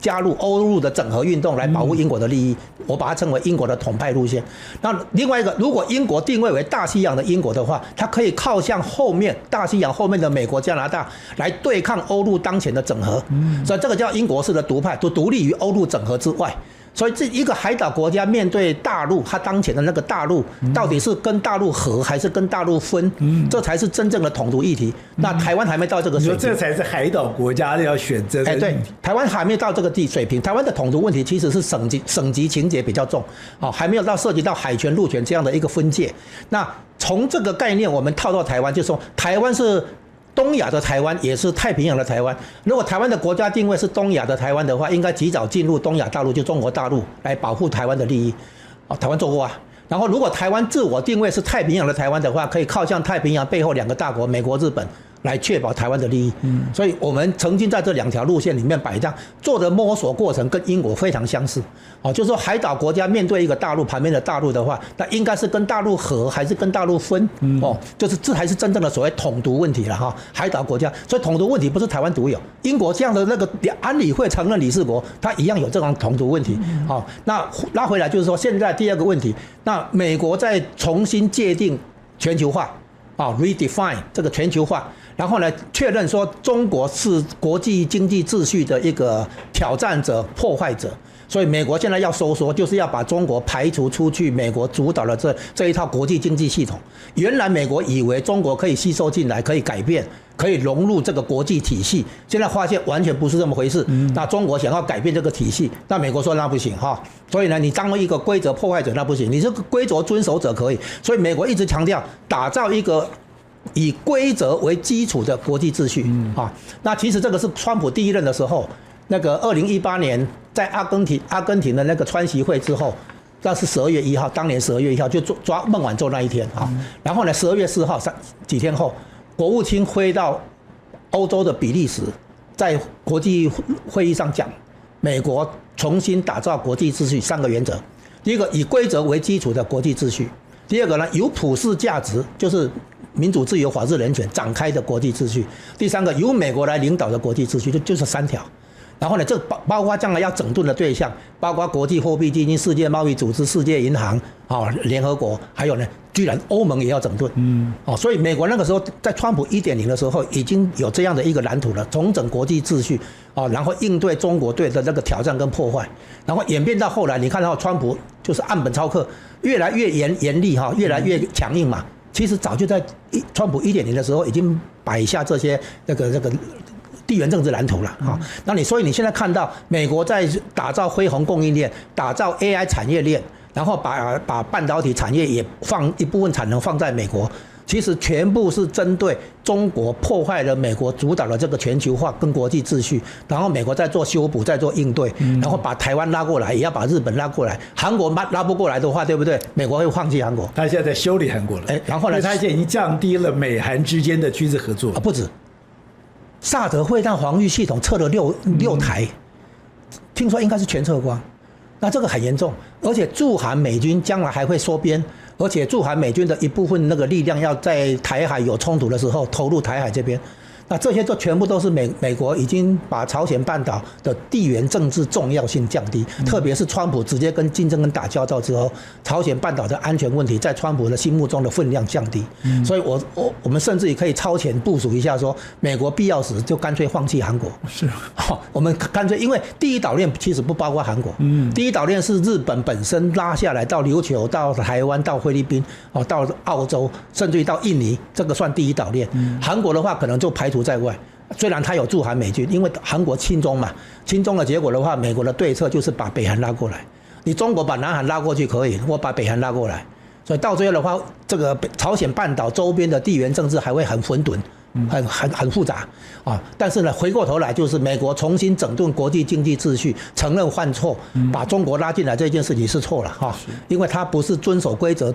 加入欧陆的整合运动来保护英国的利益。我把它称为英国的统派路线。那另外一个，如果英国定位为大西洋的英国的话，它可以靠向后面大西洋后面的美国、加拿大来对抗欧陆当前的整合。所以这个叫英国式的独派，独立于欧陆整合之外。所以这一个海岛国家面对大陆，它当前的那个大陆到底是跟大陆合还是跟大陆分，这才是真正的统独议题。那台湾还没到这个水平，这才是海岛国家要选择的议题。对，台湾还没到这个水平。台湾的统独问题其实是省级情节比较重，还没有到涉及到海权、陆权这样的一个分界。那从这个概念我们套到台湾，就是说台湾是东亚的台湾，也是太平洋的台湾。如果台湾的国家定位是东亚的台湾的话，应该及早进入东亚大陆，就中国大陆来保护台湾的利益。台湾做过啊。然后如果台湾自我定位是太平洋的台湾的话，可以靠向太平洋背后2个大国美国、日本来确保台湾的利益。所以我们曾经在这2条路线里面摆荡，做的摸索过程跟英国非常相似。就是说海岛国家面对一个大陆旁边的大陆的话，那应该是跟大陆合还是跟大陆分？就是这才是真正的所谓统独问题了海岛国家，所以统独问题不是台湾独有，英国这样的那个安理会承认理事国，它一样有这种统独问题。那拉回来就是说，现在第2个问题，那美国在重新界定全球化，redefine 这个全球化。然后呢，确认说中国是国际经济秩序的一个挑战者、破坏者，所以美国现在要收缩，就是要把中国排除出去美国主导的这一套国际经济系统。原来美国以为中国可以吸收进来，可以改变，可以融入这个国际体系，现在发现完全不是这么回事。那中国想要改变这个体系，那美国说那不行所以呢，你当一个规则破坏者那不行，你这个规则遵守者可以。所以美国一直强调打造一个以规则为基础的国际秩序啊。那其实这个是川普第一任的时候，那个2018年在阿根廷的那个川习会之后，那是12月1号，当年12月1号就抓孟晚舟那一天啊。然后呢，12月4号几天后，国务卿飞到欧洲的比利时，在国际会议上讲，美国重新打造国际秩序3个原则：第一个，以规则为基础的国际秩序；第二个呢，由普世价值，就是民主、自由、法治、人权展开的国际秩序；第三个，由美国来领导的国际秩序，就是3条。然后呢，这包括将来要整顿的对象，包括国际货币基金、世界贸易组织、世界银行、联合国，还有呢，居然欧盟也要整顿。所以美国那个时候在川普1.0的时候已经有这样的一个蓝图了，重整国际秩序然后应对中国队的那个挑战跟破坏，然后演变到后来，你看到川普就是岸本操课，越来越严厉越来越强硬嘛。其实早就在川普1.0的时候已经摆下这些这个地缘政治蓝图了那所以你现在看到美国在打造恢宏供应链，打造 AI 产业链，然后把半导体产业也放一部分产能放在美国，其实全部是针对中国破坏了美国主导的这个全球化跟国际秩序，然后美国在做修补，在做应对，然后把台湾拉过来，也要把日本拉过来，韩国拉不过来的话，对不对？美国会放弃韩国。他现在在修理韩国了，然后呢，他现在已经降低了美韩之间的军事合作不止。萨德会战防御系统撤了六台，听说应该是全撤光，那这个很严重。而且驻韩美军将来还会收编，而且驻韩美军的一部分那个力量要在台海有冲突的时候投入台海这边。那这些全部都是美国已经把朝鲜半岛的地缘政治重要性降低，特别是川普直接跟金正恩打交道之后，朝鲜半岛的安全问题在川普的心目中的分量降低。所以我们甚至也可以超前部署一下，说美国必要时就干脆放弃韩国。是，我们干脆，因为第一岛链其实不包括韩国，第一岛链是日本本身拉下来到琉球、到台湾、到菲律宾、到澳洲，甚至于到印尼，这个算第一岛链。韩国的话可能就排除在外，虽然他有驻韩美军，因为韩国亲中嘛，亲中的结果的话，美国的对策就是把北韩拉过来。你中国把南韩拉过去可以，我把北韩拉过来，所以到最后的话，这个朝鲜半岛周边的地缘政治还会很混沌，很复杂但是呢，回过头来就是美国重新整顿国际经济秩序，承认犯错，把中国拉进来这件事情是错了因为他不是遵守规则，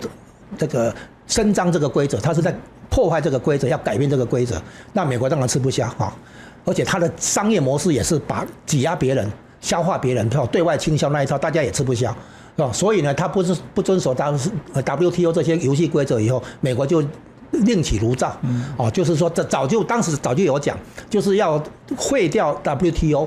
这个伸张这个规则，他是在破坏这个规则，要改变这个规则，那美国当然吃不消而且他的商业模式也是把挤压别人、消化别人，对外倾销那一套，大家也吃不消，所以呢，他不遵守 WTO 这些游戏规则以后，美国就另起炉灶就是说当时早就有讲，就是要废掉 WTO。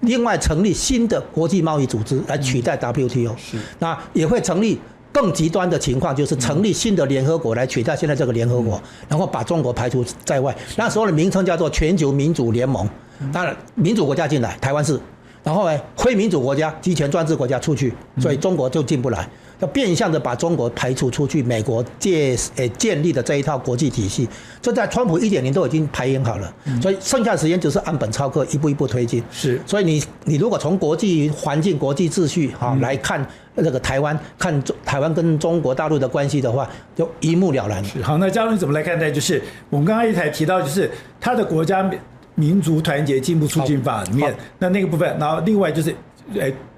另外成立新的国际贸易组织来取代 WTO，那也会成立更极端的情况，就是成立新的联合国来取代现在这个联合国，然后把中国排除在外。那时候的名称叫做全球民主联盟，当然民主国家进来，台湾是，然后呢非民主国家、集权专制国家出去，所以中国就进不来。要变相的把中国排除出去，美国建立的这一套国际体系，这在川普1.0都已经排演好了，所以剩下的时间只是岸本操课一步一步推进。是，所以你如果从国际环境、国际秩序来看这个台湾，看台湾跟中国大陆的关系的话，就一目了然。好，那嘉荣你怎么来看待？就是我们刚刚一台提到，就是他的国家民族团结进步促进法里面，那个部分，然后另外就是，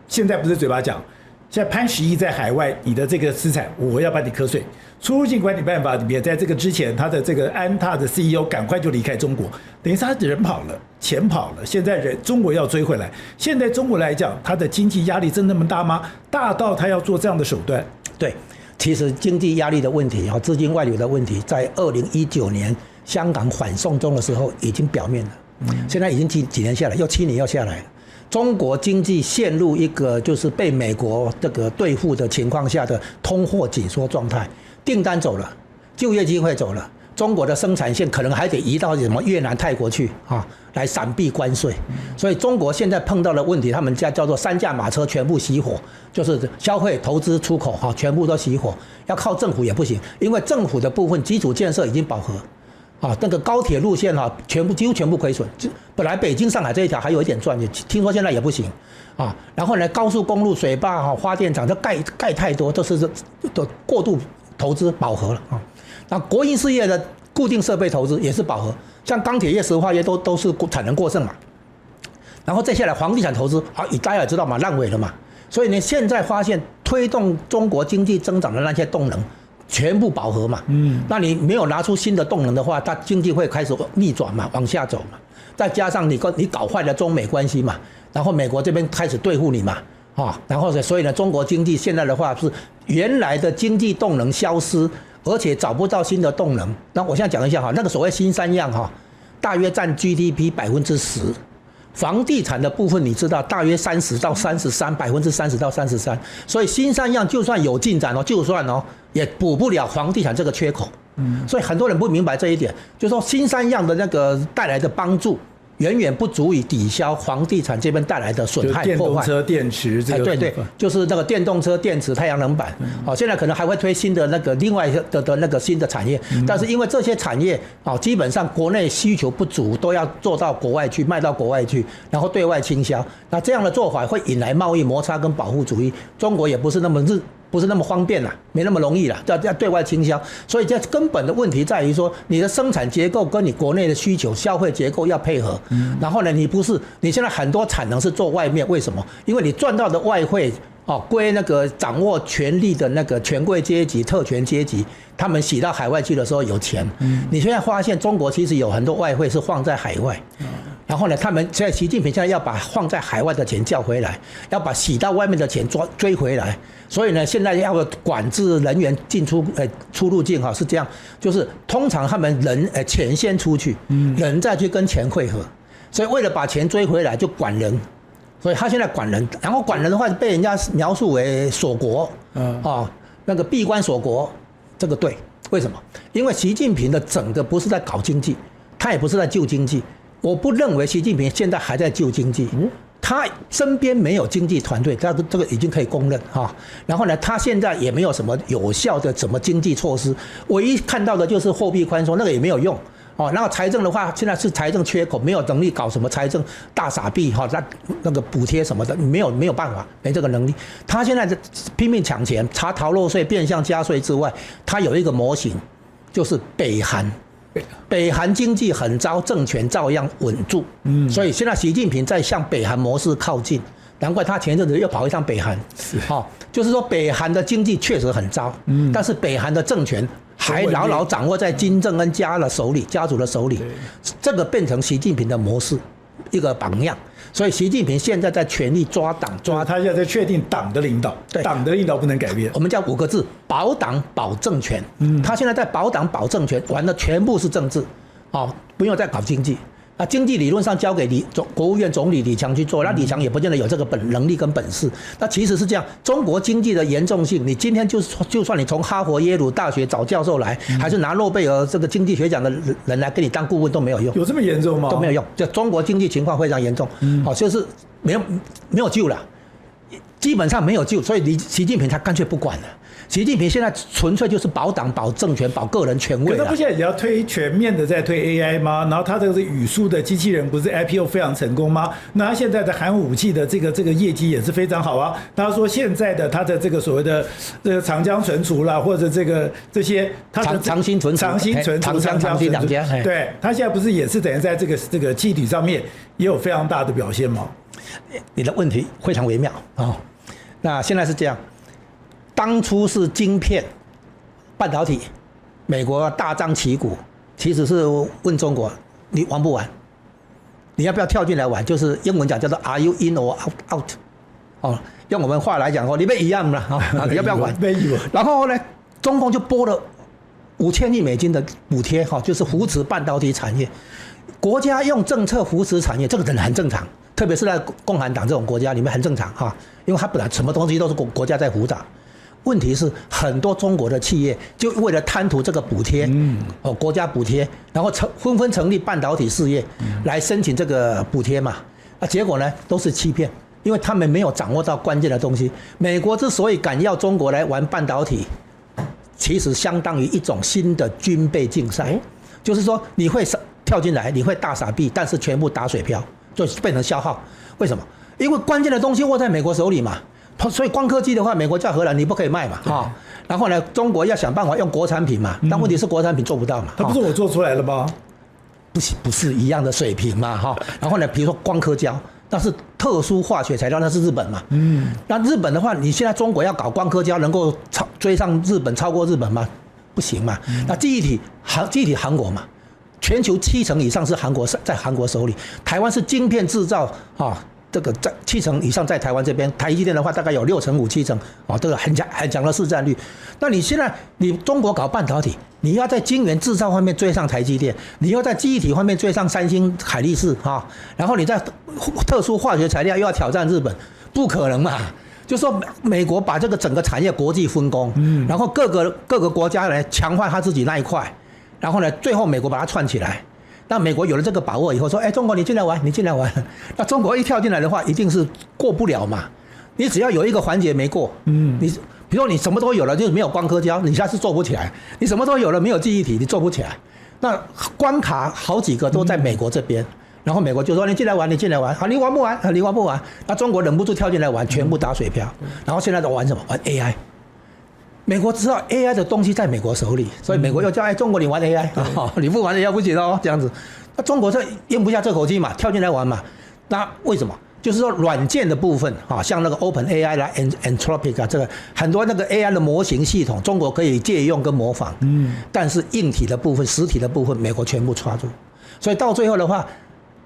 现在不是嘴巴讲。现在潘石屹在海外，你的这个资产我要把你课税。出入境管理办法里面，在这个之前，他的这个安踏的 CEO 赶快就离开中国，等于是他人跑了，钱跑了，现在中国要追回来。现在中国来讲，他的经济压力真那么大吗？大到他要做这样的手段？对，其实经济压力的问题资金外流的问题，在2019年香港反送中的时候已经表面了，现在已经几年下来，又7年要下来了。中国经济陷入一个就是被美国这个对付的情况下的通货紧缩状态，订单走了，就业机会走了，中国的生产线可能还得移到什么越南、泰国去来闪避关税。所以中国现在碰到的问题，他们叫做3驾马车全部熄火，就是消费、投资、出口全部都熄火，要靠政府也不行，因为政府的部分基础建设已经饱和。那个高铁路线几乎全部亏损，本来北京上海这一条还有一点赚，听说现在也不行然后呢，高速公路、水坝、发电厂都盖太多，都是过度投资饱和了那国营事业的固定设备投资也是饱和，像钢铁业、石化业都是产能过剩嘛。然后接下来房地产投资，大家也知道嘛，烂尾了嘛。所以呢，现在发现推动中国经济增长的那些动能，全部饱和嘛。那你没有拿出新的动能的话，它经济会开始逆转嘛，往下走嘛。再加上你搞坏了中美关系嘛，然后美国这边开始对付你嘛，然后所以呢，中国经济现在的话是原来的经济动能消失，而且找不到新的动能。那我现在讲一下那个所谓新三样大约占 GDP 10%。房地产的部分你知道大约30%到33%，30%到33%，所以新三样就算有进展也补不了房地产这个缺口。所以很多人不明白这一点，就是说新三样的那个带来的帮助，远远不足以抵消房地产这边带来的损害破坏。电动车、电池这个对，就是那个电动车、电池、太阳能板。现在可能还会推新的那个另外的那个新的产业，但是因为这些产业基本上国内需求不足，都要做到国外去，卖到国外去，然后对外倾销。那这样的做法会引来贸易摩擦跟保护主义。中国也不是那么方便啦，没那么容易啦，要对外倾销。所以这根本的问题在于说，你的生产结构跟你国内的需求、消费结构要配合。然后呢，你现在很多产能是做外面，为什么？因为你赚到的外汇归那个掌握权力的那个权贵阶级、特权阶级，他们洗到海外去的时候有钱。你现在发现中国其实有很多外汇是放在海外。然后呢，他们现在习近平现在要把放在海外的钱叫回来，要把洗到外面的钱追回来。所以呢，现在要管制人员进出出入境是这样，就是通常他们钱先出去，人再去跟钱汇合。所以为了把钱追回来，就管人。所以他现在管人，然后管人的话被人家描述为锁国，那个闭关锁国，这个对，为什么？因为习近平的整个不是在搞经济，他也不是在救经济。我不认为习近平现在还在救经济，他身边没有经济团队，这个已经可以公认然后呢，他现在也没有什么有效的什么经济措施，唯一看到的就是货币宽松，那个也没有用。然后财政的话，现在是财政缺口，没有能力搞什么财政大撒币那个补贴什么的，没有办法，没这个能力。他现在拼命抢钱，查逃漏税、变相加税之外，他有一个模型，就是北韩。北韩经济很糟，政权照样稳住。所以现在习近平在向北韩模式靠近，难怪他前阵子又跑一趟北韩。就是说北韩的经济确实很糟，但是北韩的政权还牢牢掌握在金正恩家族的手里，这个变成习近平的模式，一个榜样。所以习近平现在在全力抓党他现在在确定党的领导，党的领导不能改变。我们叫5个字：保党保政权。他现在在保党保政权，玩的全部是政治，不用再搞经济。经济理论上交给国务院总理李强去做，那李强也不见得有这个能力跟本事。那其实是这样，中国经济的严重性，你今天就算你从哈佛、耶鲁大学找教授来，还是拿诺贝尔这个经济学奖的人来给你当顾问都没有用。有这么严重吗？都没有用，就中国经济情况非常严重，就是没有救了，基本上没有救，所以习近平他干脆不管了。习近平现在纯粹就是保党、保政权、保个人权位。可他不现在也要推全面的在推 AI 吗？然后他这个语速的机器人不是 IPO 非常成功吗？那他现在的寒武纪的这个业绩也是非常好啊。他说现在的他的这个所谓的长江存储啦，或者这些他的长兴存储、长兴两家，对他现在不是也是等于在这个气体上面也有非常大的表现吗？你的问题非常微妙那现在是这样。当初是晶片、半导体，美国大张旗鼓，其实是问中国：你玩不玩？你要不要跳进来玩？就是英文讲叫做 "Are you in or out？" 用我们话来讲你们一样了你要不要玩？然后呢，中共就拨了5000亿美金的补贴就是扶持半导体产业。国家用政策扶持产业，这个真的很正常，特别是在共产党这种国家里面很正常因为它本来什么东西都是国家在辅导。问题是很多中国的企业就为了贪图这个补贴，国家补贴，然后纷纷成立半导体事业来申请这个补贴嘛，结果呢都是欺骗，因为他们没有掌握到关键的东西。美国之所以敢要中国来玩半导体，其实相当于一种新的军备竞赛，就是说你会跳进来，你会大撒币，但是全部打水漂，就变成消耗。为什么？因为关键的东西握在美国手里嘛。所以光刻机的话，美国叫荷兰你不可以卖嘛，哈。然后呢，中国要想办法用国产品嘛，但问题是国产品做不到嘛。它不是我做出来的吗？不是一样的水平嘛，哈。然后呢，比如说光刻胶，那是特殊化学材料，那是日本嘛。那日本的话，你现在中国要搞光刻胶，能够追上日本，超过日本吗？不行嘛。那记忆体韩国嘛，全球70%以上是在韩国手里，台湾是晶片制造啊。这个在70%以上在台湾这边，台积电的话大概有6成5、7成，这个很强的市占率。那你现在你中国搞半导体，你要在晶圆制造方面追上台积电，你要在记忆体方面追上三星、海力士然后你在特殊化学材料又要挑战日本，不可能嘛。就说美国把这个整个产业国际分工，然后各个国家来强化他自己那一块，然后呢，最后美国把它串起来。那美国有了这个把握以后，说，中国你进来玩，你进来玩。那中国一跳进来的话，一定是过不了嘛。你只要有一个环节没过，你比如说你什么都有了，就是没有光刻胶，你下次做不起来；你什么都有了，没有记忆体，你做不起来。那关卡好几个都在美国这边，然后美国就说你进来玩，你进来玩，好，你玩不玩？你玩不玩？那中国忍不住跳进来玩，全部打水漂。然后现在都玩什么？玩 AI。美国知道 AI 的东西在美国手里，所以美国又叫中国你玩 AI，你不玩 AI 不行哦，这样子。那中国这咽不下这口气嘛，跳进来玩嘛。那为什么？就是说软件的部分像那个 OpenAI 啦、Anthropic 这个很多那个 AI 的模型系统，中国可以借用跟模仿。但是硬体的部分、实体的部分，美国全部抓住。所以到最后的话，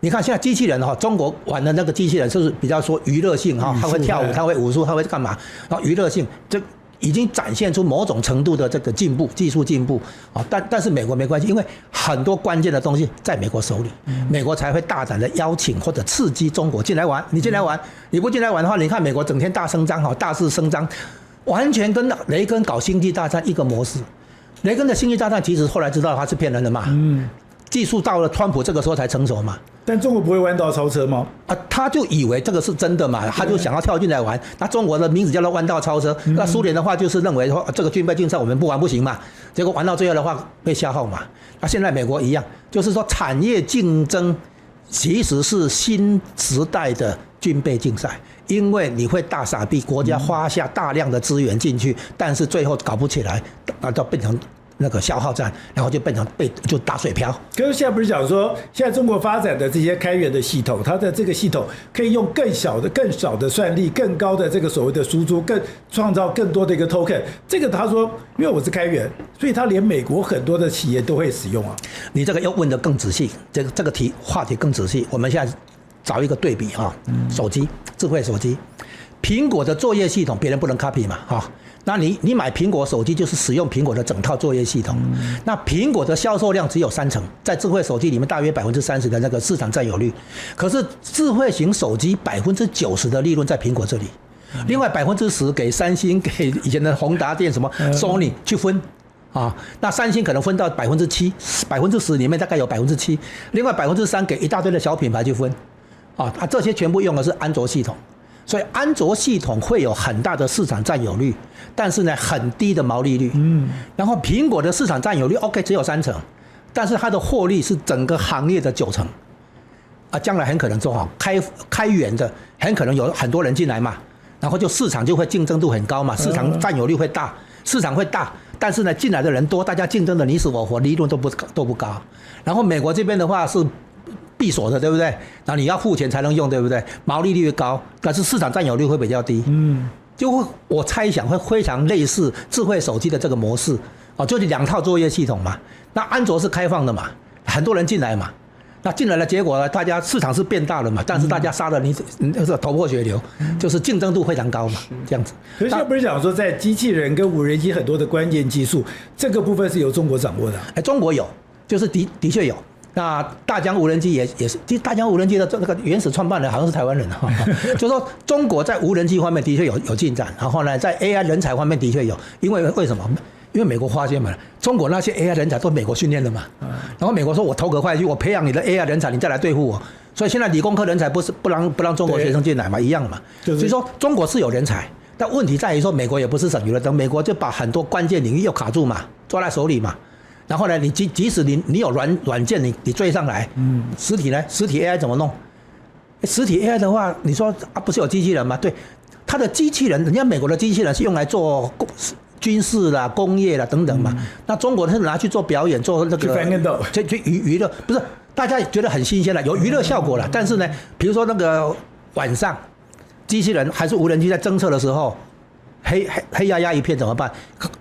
你看现在机器人中国玩的那个机器人就是比较说娱乐性它会跳舞，它会武术，它会干嘛？然后娱乐性这。已经展现出某种程度的这个进步，技术进步但是美国没关系，因为很多关键的东西在美国手里，美国才会大胆的邀请或者刺激中国进来玩。你进来玩，你不进来玩的话，你看美国整天大声张大肆声张，完全跟雷根搞星际大战一个模式。雷根的星际大战其实后来知道他是骗人的嘛，技术到了川普这个时候才成熟嘛。但中国不会弯道超车吗？他就以为这个是真的嘛，他就想要跳进来玩。那中国的名字叫做弯道超车，那苏联的话就是认为说这个军备竞赛我们不玩不行嘛，结果玩到最后的话被消耗嘛。那现在美国一样，就是说产业竞争其实是新时代的军备竞赛，因为你会大傻逼，国家花下大量的资源进去，但是最后搞不起来，那就变成那个消耗战，然后就变成就打水漂。可是现在不是讲说，现在中国发展的这些开源的系统，它的这个系统可以用更少的算力、更高的这个所谓的输出，创造更多的一个 token。这个他说，因为我是开源，所以他连美国很多的企业都会使用啊。你这个要问得更仔细，这个话题更仔细。我们现在找一个对比手机，智慧手机，苹果的作业系统别人不能 copy 嘛那你买苹果手机就是使用苹果的整套作业系统，那苹果的销售量只有30%，在智慧手机里面大约30%的那个市场占有率，可是智慧型手机90%的利润在苹果这里，另外10%给三星、给以前的宏达电什么 Sony 去分那三星可能分到7%，10%里面大概有7%，另外3%给一大堆的小品牌去分这些全部用的是安卓系统。所以安卓系统会有很大的市场占有率，但是呢很低的毛利率。然后苹果的市场占有率 OK 只有30%，但是它的获利是整个行业的90%。将来很可能做好开源的，很可能有很多人进来嘛，然后就市场就会竞争度很高嘛，市场占有率会大，市场会大，但是呢进来的人多，大家竞争的你死我活，利润都不高。然后美国这边的话是闭锁的，对不对？然后你要付钱才能用，对不对？毛利率高，但是市场占有率会比较低。就会我猜想会非常类似智慧手机的这个模式就是2套作业系统嘛。那安卓是开放的嘛，很多人进来嘛。那进来的结果呢，大家市场是变大了嘛，但是大家杀了你头破血流，就是竞争度非常高嘛，这样子。可是现在不是讲说在机器人跟无人机很多的关键技术，这个部分是由中国掌握的。中国有，就是的确有。那大疆无人机也是，其实大疆无人机的这个原始创办人好像是台湾人就是说中国在无人机方面的确有进展，然后呢，在 AI 人才方面的确有，因为什么？因为美国发现嘛，中国那些 AI 人才都美国训练的嘛，然后美国说我头壳坏去，我培养你的 AI 人才，你再来对付我，所以现在理工科人才不让中国学生进来嘛，一样的嘛，所以说中国是有人才，但问题在于说美国也不是省油的灯，美国就把很多关键领域又卡住嘛，抓在手里嘛。然后呢，你即使你有软件，你追上来，实体呢？实体 AI 怎么弄？实体 AI 的话，你说不是有机器人吗？对，它的机器人，人家美国的机器人是用来做军事啦、工业啦等等嘛，那中国是拿去做表演、做那个就娱乐，不是大家觉得很新鲜了，有娱乐效果了。但是呢，比如说那个晚上，机器人还是无人机在侦测的时候，黑压压一片怎么办？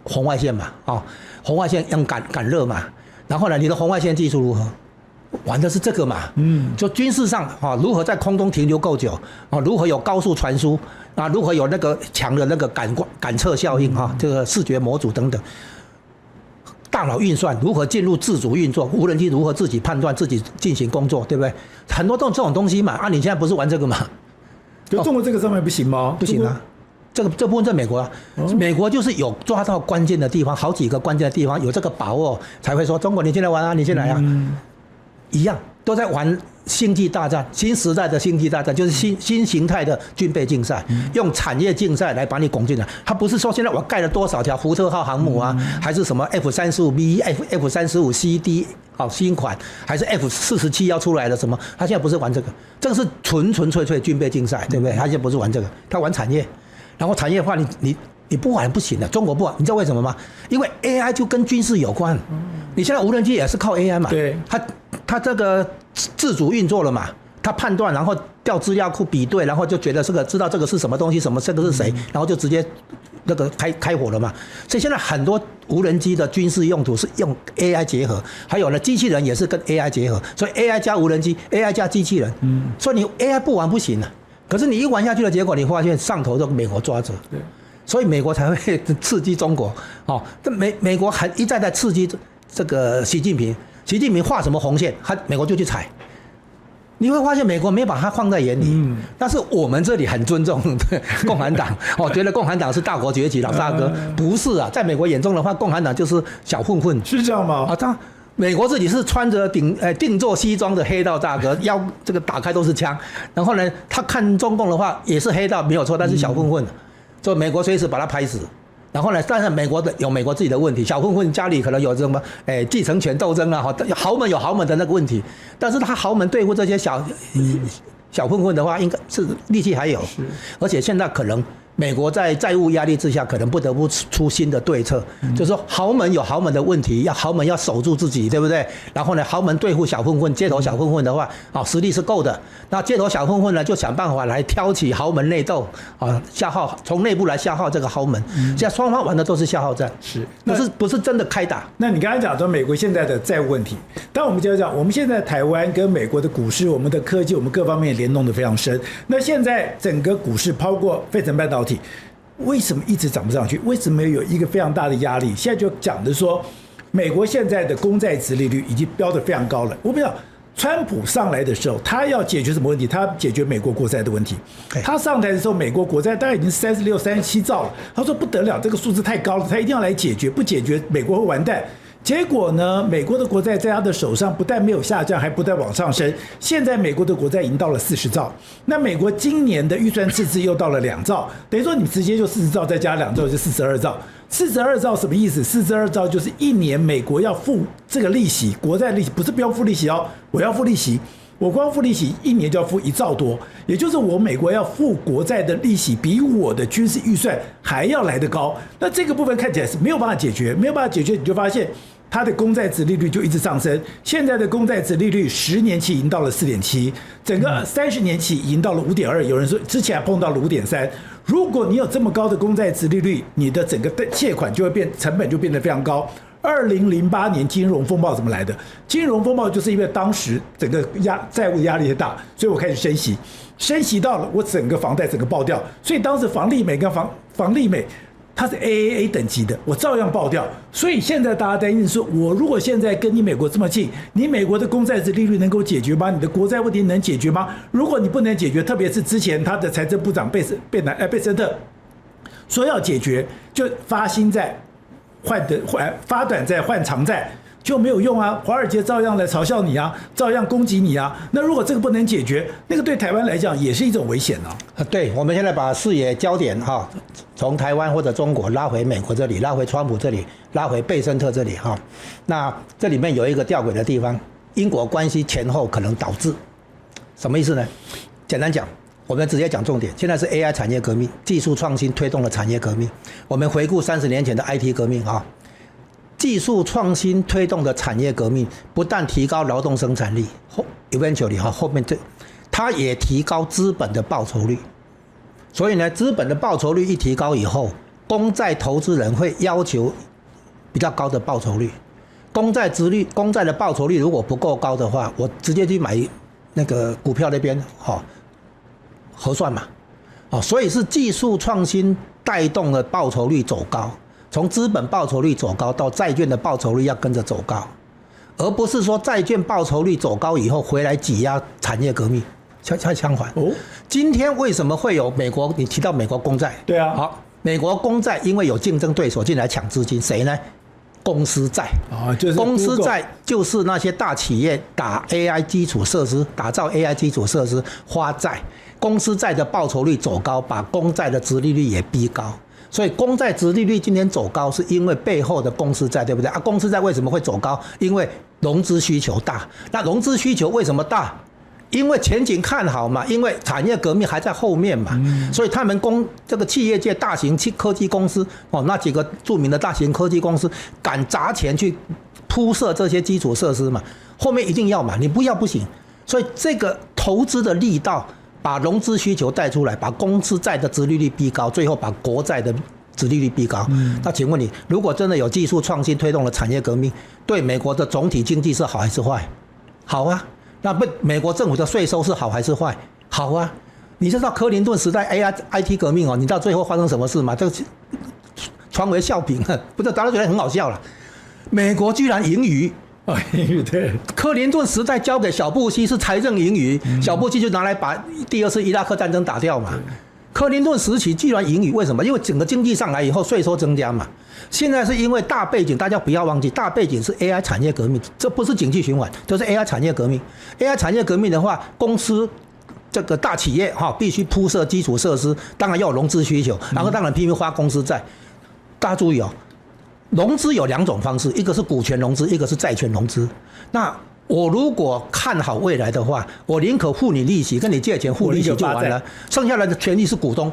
红外线嘛，红外线用感热嘛，然后呢，你的红外线技术如何？玩的是这个嘛，就军事上如何在空中停留够久如何有高速传输如何有那个强的那个感测效应这个视觉模组等等，大脑运算如何进入自主运作，无人机如何自己判断自己进行工作，对不对？很多这种东西嘛，你现在不是玩这个嘛？就中国这个上面不行吗？不行啊。这部分在美国美国就是有抓到关键的地方，好几个关键的地方有这个把握，才会说中国你进来玩啊，你进来啊。一样都在玩星际大战，新时代的星际大战就是新形态的军备竞赛，用产业竞赛来把你拱进来。他不是说现在我盖了多少条福特号航母还是什么 F-35B、F-35CD 新款，还是 F-47要出来了什么？他现在不是玩这个，这个是纯粹军备竞赛，对不对？他现在不是玩这个，他玩产业。然后产业的话，你不玩不行的，中国不玩，你知道为什么吗？因为 AI 就跟军事有关，你现在无人机也是靠 AI 嘛，对，它这个自主运作了嘛，它判断，然后调资料库比对，然后就觉得知道这个是什么东西，这个是谁，然后就直接那个开火了嘛。所以现在很多无人机的军事用途是用 AI 结合，还有呢机器人也是跟 AI 结合，所以 AI 加无人机 ，AI 加机器人，所以你 AI 不玩不行啊。可是你一玩下去的结果，你发现上头都美国抓着，对，所以美国才会刺激中国。这美国还一再在刺激这个习近平画什么红线，美国就去踩。你会发现美国没把它放在眼里，但是我们这里很尊重共产党，觉得共产党是大国崛起老大哥，不是啊，在美国眼中的话，共产党就是小混混，是这样吗？美国自己是穿着定做西装的黑道大哥，腰这个打开都是枪，然后呢，他看中共的话也是黑道没有错，但是小混混，所以美国随时把他拍死。然后呢，但是美国自己的问题，小混混家里可能有什么继承权斗争豪门有豪门的那个问题，但是他豪门对付这些小混混的话，应该是力气还有，而且现在可能。美国在债务压力之下，可能不得不出新的对策，就是说豪门有豪门的问题，豪门要守住自己，对不对？然后呢，豪门对付小混混、街头小混混的话，实力是够的。那街头小混混呢，就想办法来挑起豪门内斗，消耗从内部来消耗这个豪门。现在双方玩的都是消耗战，不是真的开打。那你刚才讲说美国现在的债务问题，但我们就讲，我们现在台湾跟美国的股市、我们的科技、我们各方面联动的非常深。那现在整个股市包括费城半导体。为什么一直涨不上去？为什么有一个非常大的压力？现在就讲的说，美国现在的公债殖利率已经飙得非常高了。我们讲，川普上来的时候，他要解决什么问题？他要解决美国国债的问题。他上台的时候，美国国债大概已经36、37兆了。他说不得了，这个数字太高了，他一定要来解决，不解决美国会完蛋。结果呢，美国的国债在他的手上不但没有下降，还不断往上升。现在美国的国债已经到了40兆，那美国今年的预算赤字又到了2兆，等于说你直接就40兆再加2兆就42兆。42兆什么意思？42兆就是一年美国要付这个利息，国债利息不是不用付利息哦，我要付利息。我光付利息一年就要付1兆多，也就是我美国要付国债的利息比我的军事预算还要来得高。那这个部分看起来是没有办法解决，你就发现它的公债殖利率就一直上升。现在的公债殖利率10年期已经到了 4.7， 整个30年期已经到了 5.2， 有人说之前还碰到了 5.3。如果你有这么高的公债殖利率，你的整个借款就会成本就变得非常高。2008年金融风暴怎么来的？金融风暴就是因为当时整个债务压力太大，所以我开始升息到了我整个房贷整个爆掉，所以当时房利美跟房利美它是 AAA 等级的，我照样爆掉。所以现在大家担心说，我如果现在跟你美国这么近，你美国的公债殖利率能够解决吗？你的国债问题能解决吗？如果你不能解决，特别是之前他的财政部长贝森特说要解决，就发新债发短债换长债就没有用啊，华尔街照样来嘲笑你啊，照样攻击你啊。那如果这个不能解决，那个对台湾来讲也是一种危险啊。对，我们现在把视野焦点从台湾或者中国拉回美国这里，拉回川普这里，拉回贝森特这里那这里面有一个吊诡的地方，因果关系前后可能导致，什么意思呢？简单讲，我们直接讲重点，现在是 AI 产业革命，技术创新推动了产业革命。我们回顾30年前的 IT 革命啊，技术创新推动的产业革命，不但提高劳动生产力，eventually 后面它也提高资本的报酬率。所以呢，资本的报酬率一提高以后，公债投资人会要求比较高的报酬率。公债的报酬率如果不够高的话，我直接去买那个股票那边，合算嘛，所以是技术创新带动了报酬率走高，从资本报酬率走高到债券的报酬率要跟着走高，而不是说债券报酬率走高以后回来挤压产业革命，相反。今天为什么会有美国？你提到美国公债，对啊，好，美国公债因为有竞争对手进来抢资金，谁呢？公司债就是公司债就是那些大企业打 AI 基础设施，打造 AI 基础设施发债，公司债的报酬率走高，把公债的殖利率也逼高。所以公债殖利率今天走高，是因为背后的公司债，对不对啊？公司债为什么会走高？因为融资需求大。那融资需求为什么大？因为前景看好嘛，因为产业革命还在后面嘛，所以他们这个企业界大型科技公司那几个著名的大型科技公司敢砸钱去铺设这些基础设施嘛，后面一定要嘛，你不要不行。所以这个投资的力道把融资需求带出来，把公司债的殖利率逼高，最后把国债的殖利率逼高。那请问你，如果真的有技术创新推动了产业革命，对美国的总体经济是好还是坏？好啊。那美国政府的税收是好还是坏？好啊！你知道克林顿时代 IT 革命你知道最后发生什么事吗？这个传为笑柄，不是大家觉得很好笑了。美国居然盈余，对，克林顿时代交给小布希是财政盈余，小布希就拿来把第2次伊拉克战争打掉嘛。克林顿时期居然盈余，为什么？因为整个经济上来以后，税收增加嘛。现在是因为大背景，大家不要忘记，大背景是 AI 产业革命，这不是景气循环，就是 AI 产业革命。AI 产业革命的话，公司这个大企业必须铺设基础设施，当然要有融资需求，然后当然拼命发公司债。大家注意融资有2种方式，一个是股权融资，一个是债权融资。那我如果看好未来的话，我宁可付你利息，跟你借钱付利息就完了，剩下来的权利是股东。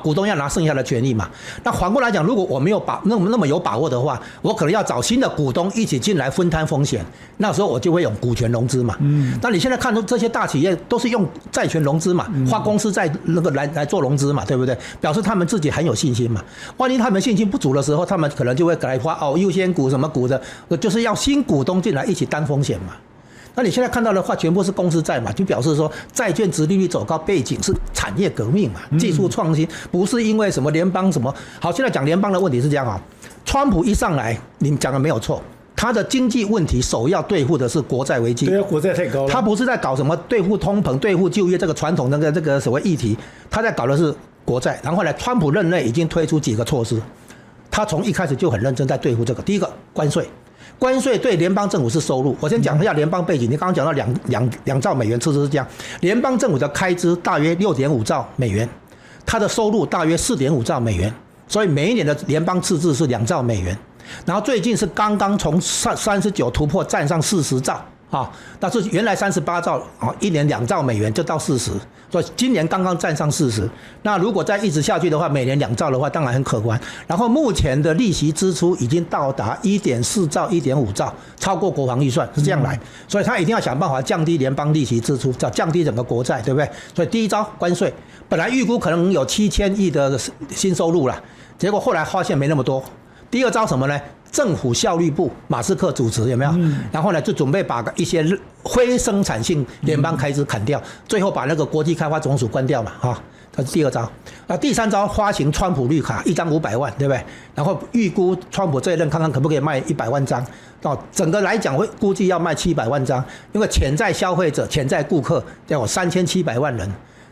股东要拿剩下的权利嘛。那反过来讲，如果我没有那么有把握的话，我可能要找新的股东一起进来分摊风险。那时候我就会用股权融资嘛。那你现在看到这些大企业都是用债权融资嘛，花公司债那个来做融资嘛，对不对？表示他们自己很有信心嘛。万一他们信心不足的时候，他们可能就会来花优先股什么股的，就是要新股东进来一起担风险嘛。那你现在看到的话，全部是公司债嘛，就表示说债券殖利率走高，背景是产业革命嘛，技术创新，不是因为什么联邦什么。好，现在讲联邦的问题是这样川普一上来，你们讲的没有错，他的经济问题首要对付的是国债危机。对啊，国债太高了。他不是在搞什么对付通膨、对付就业这个传统这个所谓议题，他在搞的是国债。然后呢，川普任内已经推出几个措施，他从一开始就很认真在对付这个。第一个，关税。关税对联邦政府是收入。我先讲一下联邦背景。你刚刚讲到2兆美元，事实是这样。联邦政府的开支大约6.5兆美元，它的收入大约4.5兆美元，所以每一年的联邦赤字是2兆美元。然后最近是刚刚从39突破站上40兆。但是原来38兆一年2兆美元就到40，所以今年刚刚站上40。那如果再一直下去的话，每年2兆的话，当然很可观。然后目前的利息支出已经到达1.4兆、1.5兆，超过国防预算，是这样来。所以他一定要想办法降低联邦利息支出，降低整个国债，对不对？所以第一招关税，本来预估可能有7000亿的新收入了，结果后来发现没那么多。第二招什么呢？政府效率部马斯克主持，有没有？然后呢，就准备把一些非生产性联邦开支砍掉，最后把那个国际开发总署关掉嘛，这是第二招。第三招发行川普绿卡，1张500万，对不对？然后预估川普这一任看看可不可以卖100万张，整个来讲会估计要卖700万张，因为潜在消费者、潜在顾客要有3700万人，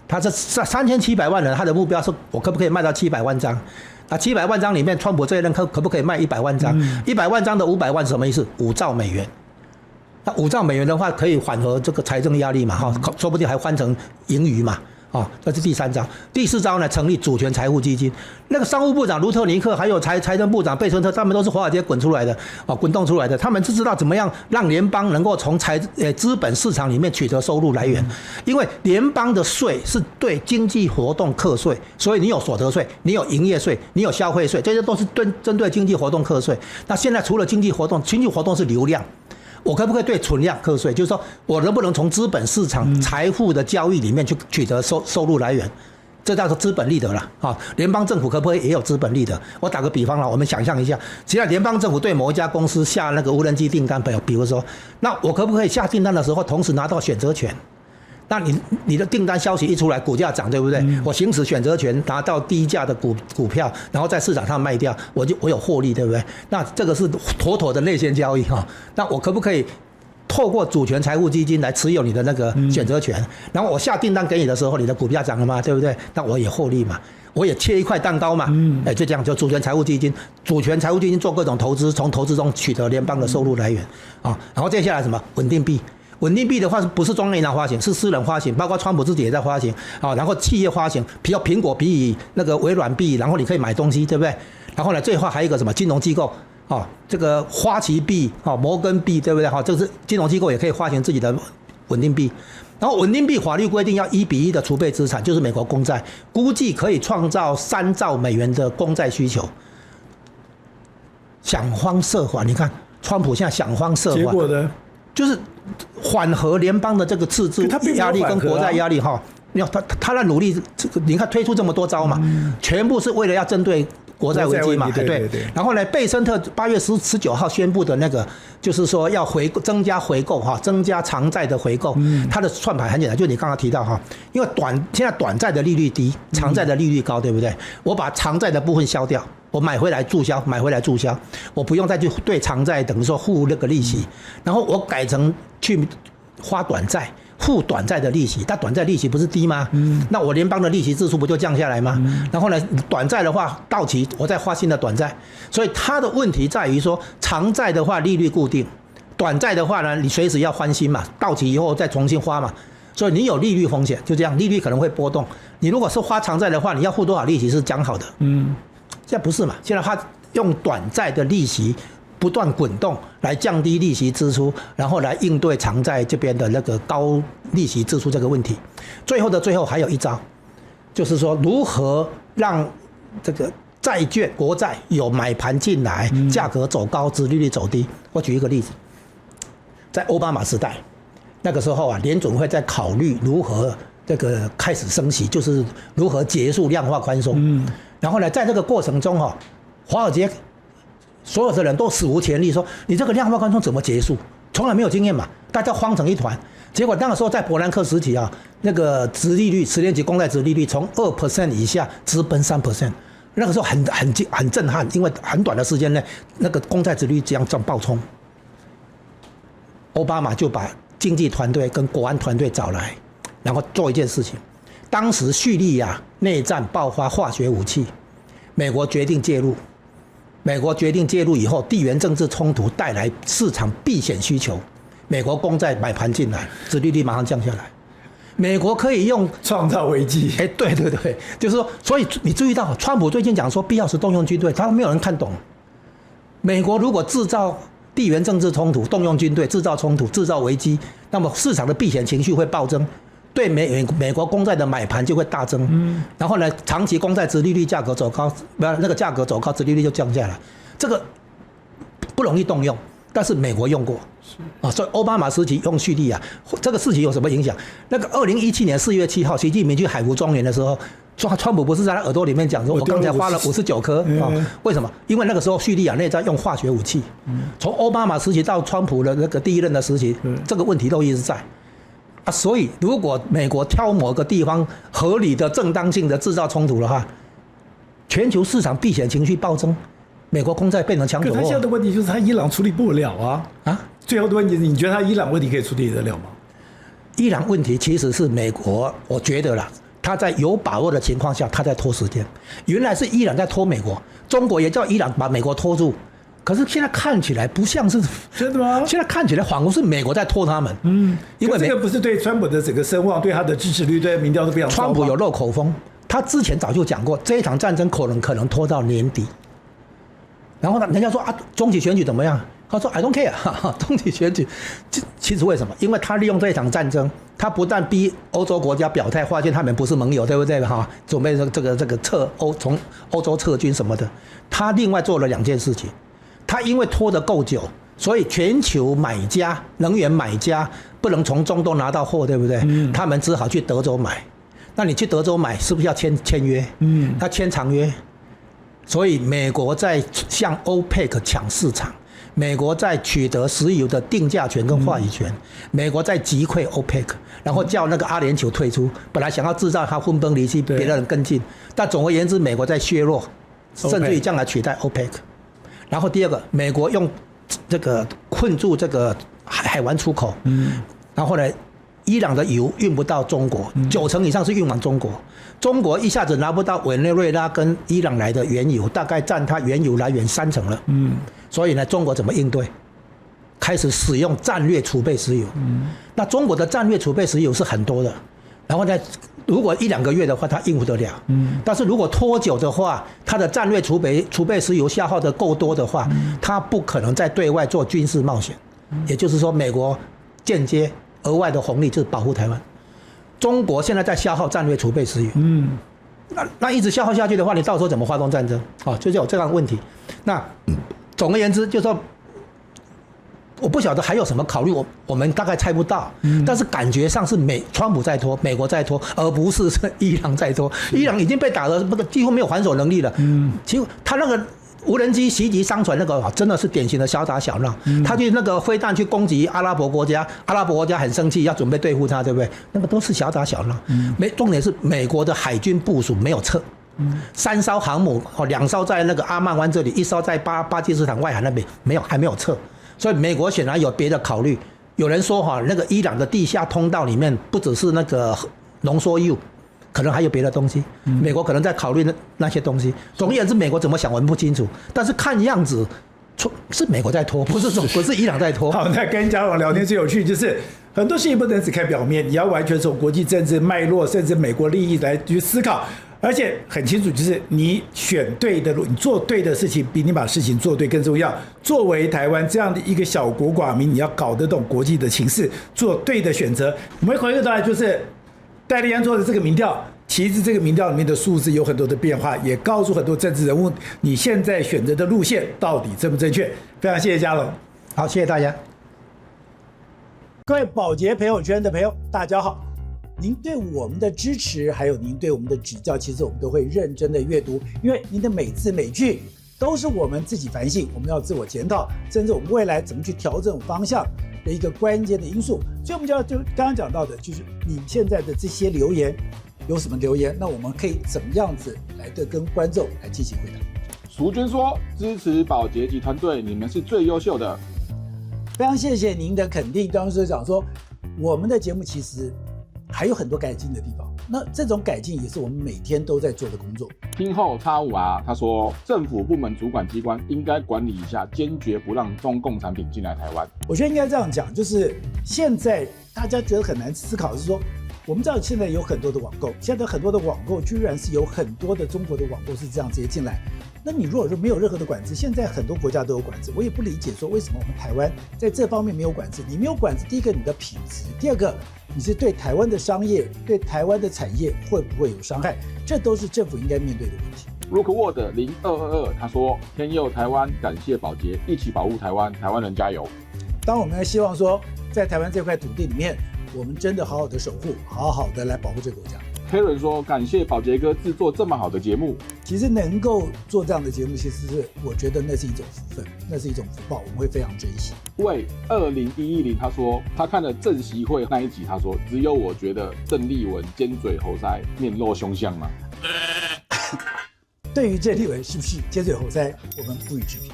他这3700万人，他的目标是我可不可以卖到700万张？700万张里面，川普这一任可不可以卖100万张？100万张的500万是什么意思？5兆美元。那5兆美元的话，可以缓和这个财政压力嘛，说不定还换成盈余嘛。啊，这是第3招。第4招呢，成立主权财富基金。那个商务部长卢特尼克还有财政部长贝森特，他们都是华尔街滚出来的啊，滚动出来的。他们是知道怎么样让联邦能够从资本市场里面取得收入来源，因为联邦的税是对经济活动课税，所以你有所得税，你有营业税，你有消费税，这些都是针对经济活动课税。那现在除了经济活动是流量。我可不可以对存量课税？就是说我能不能从资本市场财富的交易里面去取得收入来源？这叫做资本利得了啊！联邦政府可不可以也有资本利得？我打个比方了，我们想象一下，只要联邦政府对某一家公司下那个无人机订单，比如说，那我可不可以下订单的时候同时拿到选择权？那你的订单消息一出来，股价涨，对不对？我行使选择权，拿到低价的股票，然后在市场上卖掉，我有获利，对不对？那这个是妥妥的内线交易哈。那我可不可以透过主权财富基金来持有你的那个选择权？然后我下订单给你的时候，你的股价涨了吗？对不对？那我也获利嘛，我也切一块蛋糕嘛。就这样，就主权财富基金做各种投资，从投资中取得联邦的收入来源啊。然后接下来什么？稳定币。稳定币的话，不是中央银行发行，是私人发行，包括川普自己也在发行啊。然后企业发行，比如苹果比那个微软币，然后你可以买东西，对不对？然后呢，最后还有一个什么金融机构啊，这个花旗币啊、摩根币，对不对？哈，这是金融机构也可以发行自己的稳定币。然后稳定币法律规定要1:1的储备资产，就是美国公债，估计可以创造3兆美元的公债需求。想方设法，你看川普现在想方设法，结果呢？就是缓和联邦的这个赤字压力跟国债压力哈，他的努力，你看推出这么多招嘛，全部是为了要针对国债危机嘛，对。然后呢，贝森特8月19号宣布的那个，就是说要增加回购哈，增加长债的回购，它的算盘很简单，就你刚刚提到哈，因为现在短债的利率低，长债的利率高，对不对？我把长债的部分消掉。我买回来注销，我不用再去对长债等于说付那个利息，然后我改成去花短债，付短债的利息，但短债利息不是低吗？那我联邦的利息支出不就降下来吗？然后呢，短债的话到期，我再发新的短债，所以它的问题在于说，长债的话利率固定，短债的话呢，你随时要翻新嘛，到期以后再重新花嘛。所以你有利率风险，就这样，利率可能会波动。你如果是花长债的话，你要付多少利息是讲好的。现在不是嘛？现在他用短债的利息不断滚动来降低利息支出，然后来应对长债这边的那个高利息支出这个问题。最后还有一招，就是说如何让这个债券国债有买盘进来，价格走高，殖利率走低。我举一个例子，在奥巴马时代，那个时候啊，联准会在考虑如何这个开始升息，就是如何结束量化宽松。然后呢，在这个过程中哈，华尔街所有的人都史无前例说，你这个量化宽松怎么结束？从来没有经验嘛，大家慌成一团。结果那个时候在伯南克时期啊，那个殖利率10年期公债殖利率从2% 以下直奔3%，那个时候很震撼，因为很短的时间内，那个公债殖利率这样暴冲。奥巴马就把经济团队跟国安团队找来，然后做一件事情。当时叙利亚内战爆发化学武器，美国决定介入。美国决定介入以后，地缘政治冲突带来市场避险需求，美国公债买盘进来，殖利率马上降下来。美国可以用创造危机。对，就是说，所以你注意到，川普最近讲说必要时动用军队，他没有人看懂。美国如果制造地缘政治冲突，动用军队制造冲突、制造危机，那么市场的避险情绪会暴增。对美国公债的买盘就会大增，然后呢，长期公债殖利率价格走高，那个价格走高，殖利率就降下来，这个不容易动用，但是美国用过，所以奥巴马时期用叙利亚，这个事情有什么影响？那个2017年4月7号，习近平去海湖庄园的时候，川普不是在他耳朵里面讲说，我刚才花了59颗啊？为什么？因为那个时候叙利亚内战用化学武器，从奥巴马时期到川普的那个第一任的时期，这个问题都一直在。所以，如果美国挑某个地方合理的、正当性的制造冲突的话，全球市场避险情绪暴增，美国公债变成抢手货。可他现在的问题就是他伊朗处理不了啊！最后的问题是，你觉得他伊朗问题可以处理得了吗？伊朗问题其实是美国，我觉得啦，他在有把握的情况下，他在拖时间。原来是伊朗在拖美国，中国也叫伊朗把美国拖住。可是现在看起来不像是真的吗？现在看起来仿佛是美国在拖他们。因为这个不是对川普的整个声望、对他的支持率、对民调都非常糟。川普有漏口风，他之前早就讲过，这一场战争可能拖到年底。然后呢，人家说啊，中期选举怎么样？他说 I don't care， 中期选举，其实为什么？因为他利用这一场战争，他不但逼欧洲国家表态，发现他们不是盟友，对不对？准备这个从欧洲撤军什么的。他另外做了2件事情，他因为拖得够久，所以全球买家、能源买家不能从中东拿到货，对不对？他们只好去德州买。那你去德州买，是不是要签约？要签长约。所以美国在向 OPEC 抢市场。美国在取得石油的定价权跟话语权，美国在击溃 OPEC， 然后叫那个阿联酋退出，本来想要制造它分崩离析，别的人跟进，但总而言之，美国在削弱，甚至于将来取代 OPEC。然后第二个，美国用这个困住这个海湾出口，然后呢，伊朗的油运不到中国，90%以上是运往中国，中国一下子拿不到委内瑞拉跟伊朗来的原油，大概占它原油来源30%了。所以呢，中国怎么应对？开始使用战略储备石油。那中国的战略储备石油是很多的，然后呢，如果1-2个月的话，它应付得了。但是如果拖久的话，它的战略储备石油消耗的够多的话，它不可能再对外做军事冒险。也就是说，美国间接额外的红利就是保护台湾。中国现在在消耗战略储备石油。那一直消耗下去的话，你到时候怎么发动战争？就是有这样的问题。那总而言之，就是说，我不晓得还有什么考虑，我们大概猜不到。但是感觉上是川普在拖，美国在拖，而不是伊朗在拖。伊朗已经被打得几乎没有还手能力了。其实他那个无人机袭击商船那个真的是典型的小打小闹。他去那个飞弹去攻击阿拉伯国家，阿拉伯国家很生气，要准备对付他，对不对？那个都是小打小闹。重点是美国的海军部署没有撤。3艘航母，2艘在那个阿曼湾这里，1艘在巴基斯坦外海那边，还没有撤，所以美国显然有别的考虑。有人说那个伊朗的地下通道里面不只是那个浓缩铀，可能还有别的东西。美国可能在考虑那些东西。总而言之，美国怎么想我们不清楚，但是看样子是美国在拖，不是伊朗在拖。好，那跟嘉龙聊天最有趣就是很多事情不能只看表面，你要完全从国际政治脉络甚至美国利益来去思考。而且很清楚，就是你选对的路，你做对的事情，比你把事情做对更重要。作为台湾这样的一个小国寡民，你要搞得懂国际的情势，做对的选择。我们回过头来，就是戴立安做的这个民调，其实这个民调里面的数字有很多的变化，也告诉很多政治人物，你现在选择的路线到底正不正确。非常谢谢嘉龙，好，谢谢大家。各位宝洁朋友圈的朋友，大家好。您对我们的支持，还有您对我们的指教，其实我们都会认真的阅读，因为您的每字每句都是我们自己反省，我们要自我检讨，甚至我们未来怎么去调整方向的一个关键的因素。所以我们就刚刚讲到的，就是你现在的这些留言有什么留言，那我们可以怎么样子来跟观众来进行回答。淑娟说：“支持宝洁及团队，你们是最优秀的。”非常谢谢您的肯定。当时讲说，我们的节目其实还有很多改进的地方，那这种改进也是我们每天都在做的工作。听后X5R他说，政府部门主管机关应该管理一下，坚决不让中共产品进来台湾。我觉得应该这样讲，就是现在大家觉得很难思考的是说，我们知道现在有很多的网购，现在很多的网购居然是有很多的中国的网购是这样直接进来。那你如果说没有任何的管制，现在很多国家都有管制，我也不理解说为什么我们台湾在这方面没有管制。你没有管制，第一个你的品质，第二个你是对台湾的商业、对台湾的产业会不会有伤害，这都是政府应该面对的问题。Rookwood 0222他说，天佑台湾，感谢宝洁，一起保护台湾，台湾人加油。当我们希望说，在台湾这块土地里面，我们真的好好的守护，好好的来保护这个国家。Karen 说，感谢宝洁哥制作这么好的节目。其实能够做这样的节目，其实是我觉得那是一种福分，那是一种福报，我们会非常珍惜。喂，20110他说，他看了郑习会那一集，他说只有我觉得郑丽文尖嘴猴腮，面露凶相吗？对于郑丽文是不是尖嘴猴腮，我们不予置评。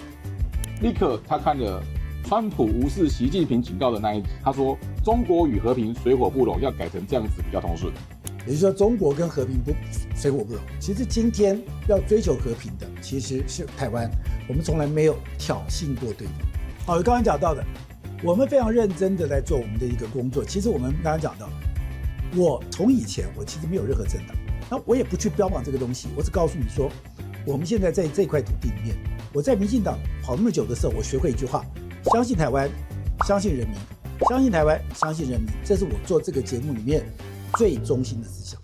立刻他看了川普无视习近平警告的那一集，他说中国与和平水火不容，要改成这样子比较通顺。也就是说，中国跟和平不水火不容。其实今天要追求和平的其实是台湾，我们从来没有挑衅过对方。好，刚刚讲到的，我们非常认真的在做我们的一个工作。其实我们刚刚讲到，我从以前我其实没有任何政党，那我也不去标榜这个东西，我只告诉你说，我们现在在这块土地里面，我在民进党跑那么久的时候，我学会一句话：相信台湾，相信人民，相信台湾，相信人民，这是我做这个节目里面最中心的思想。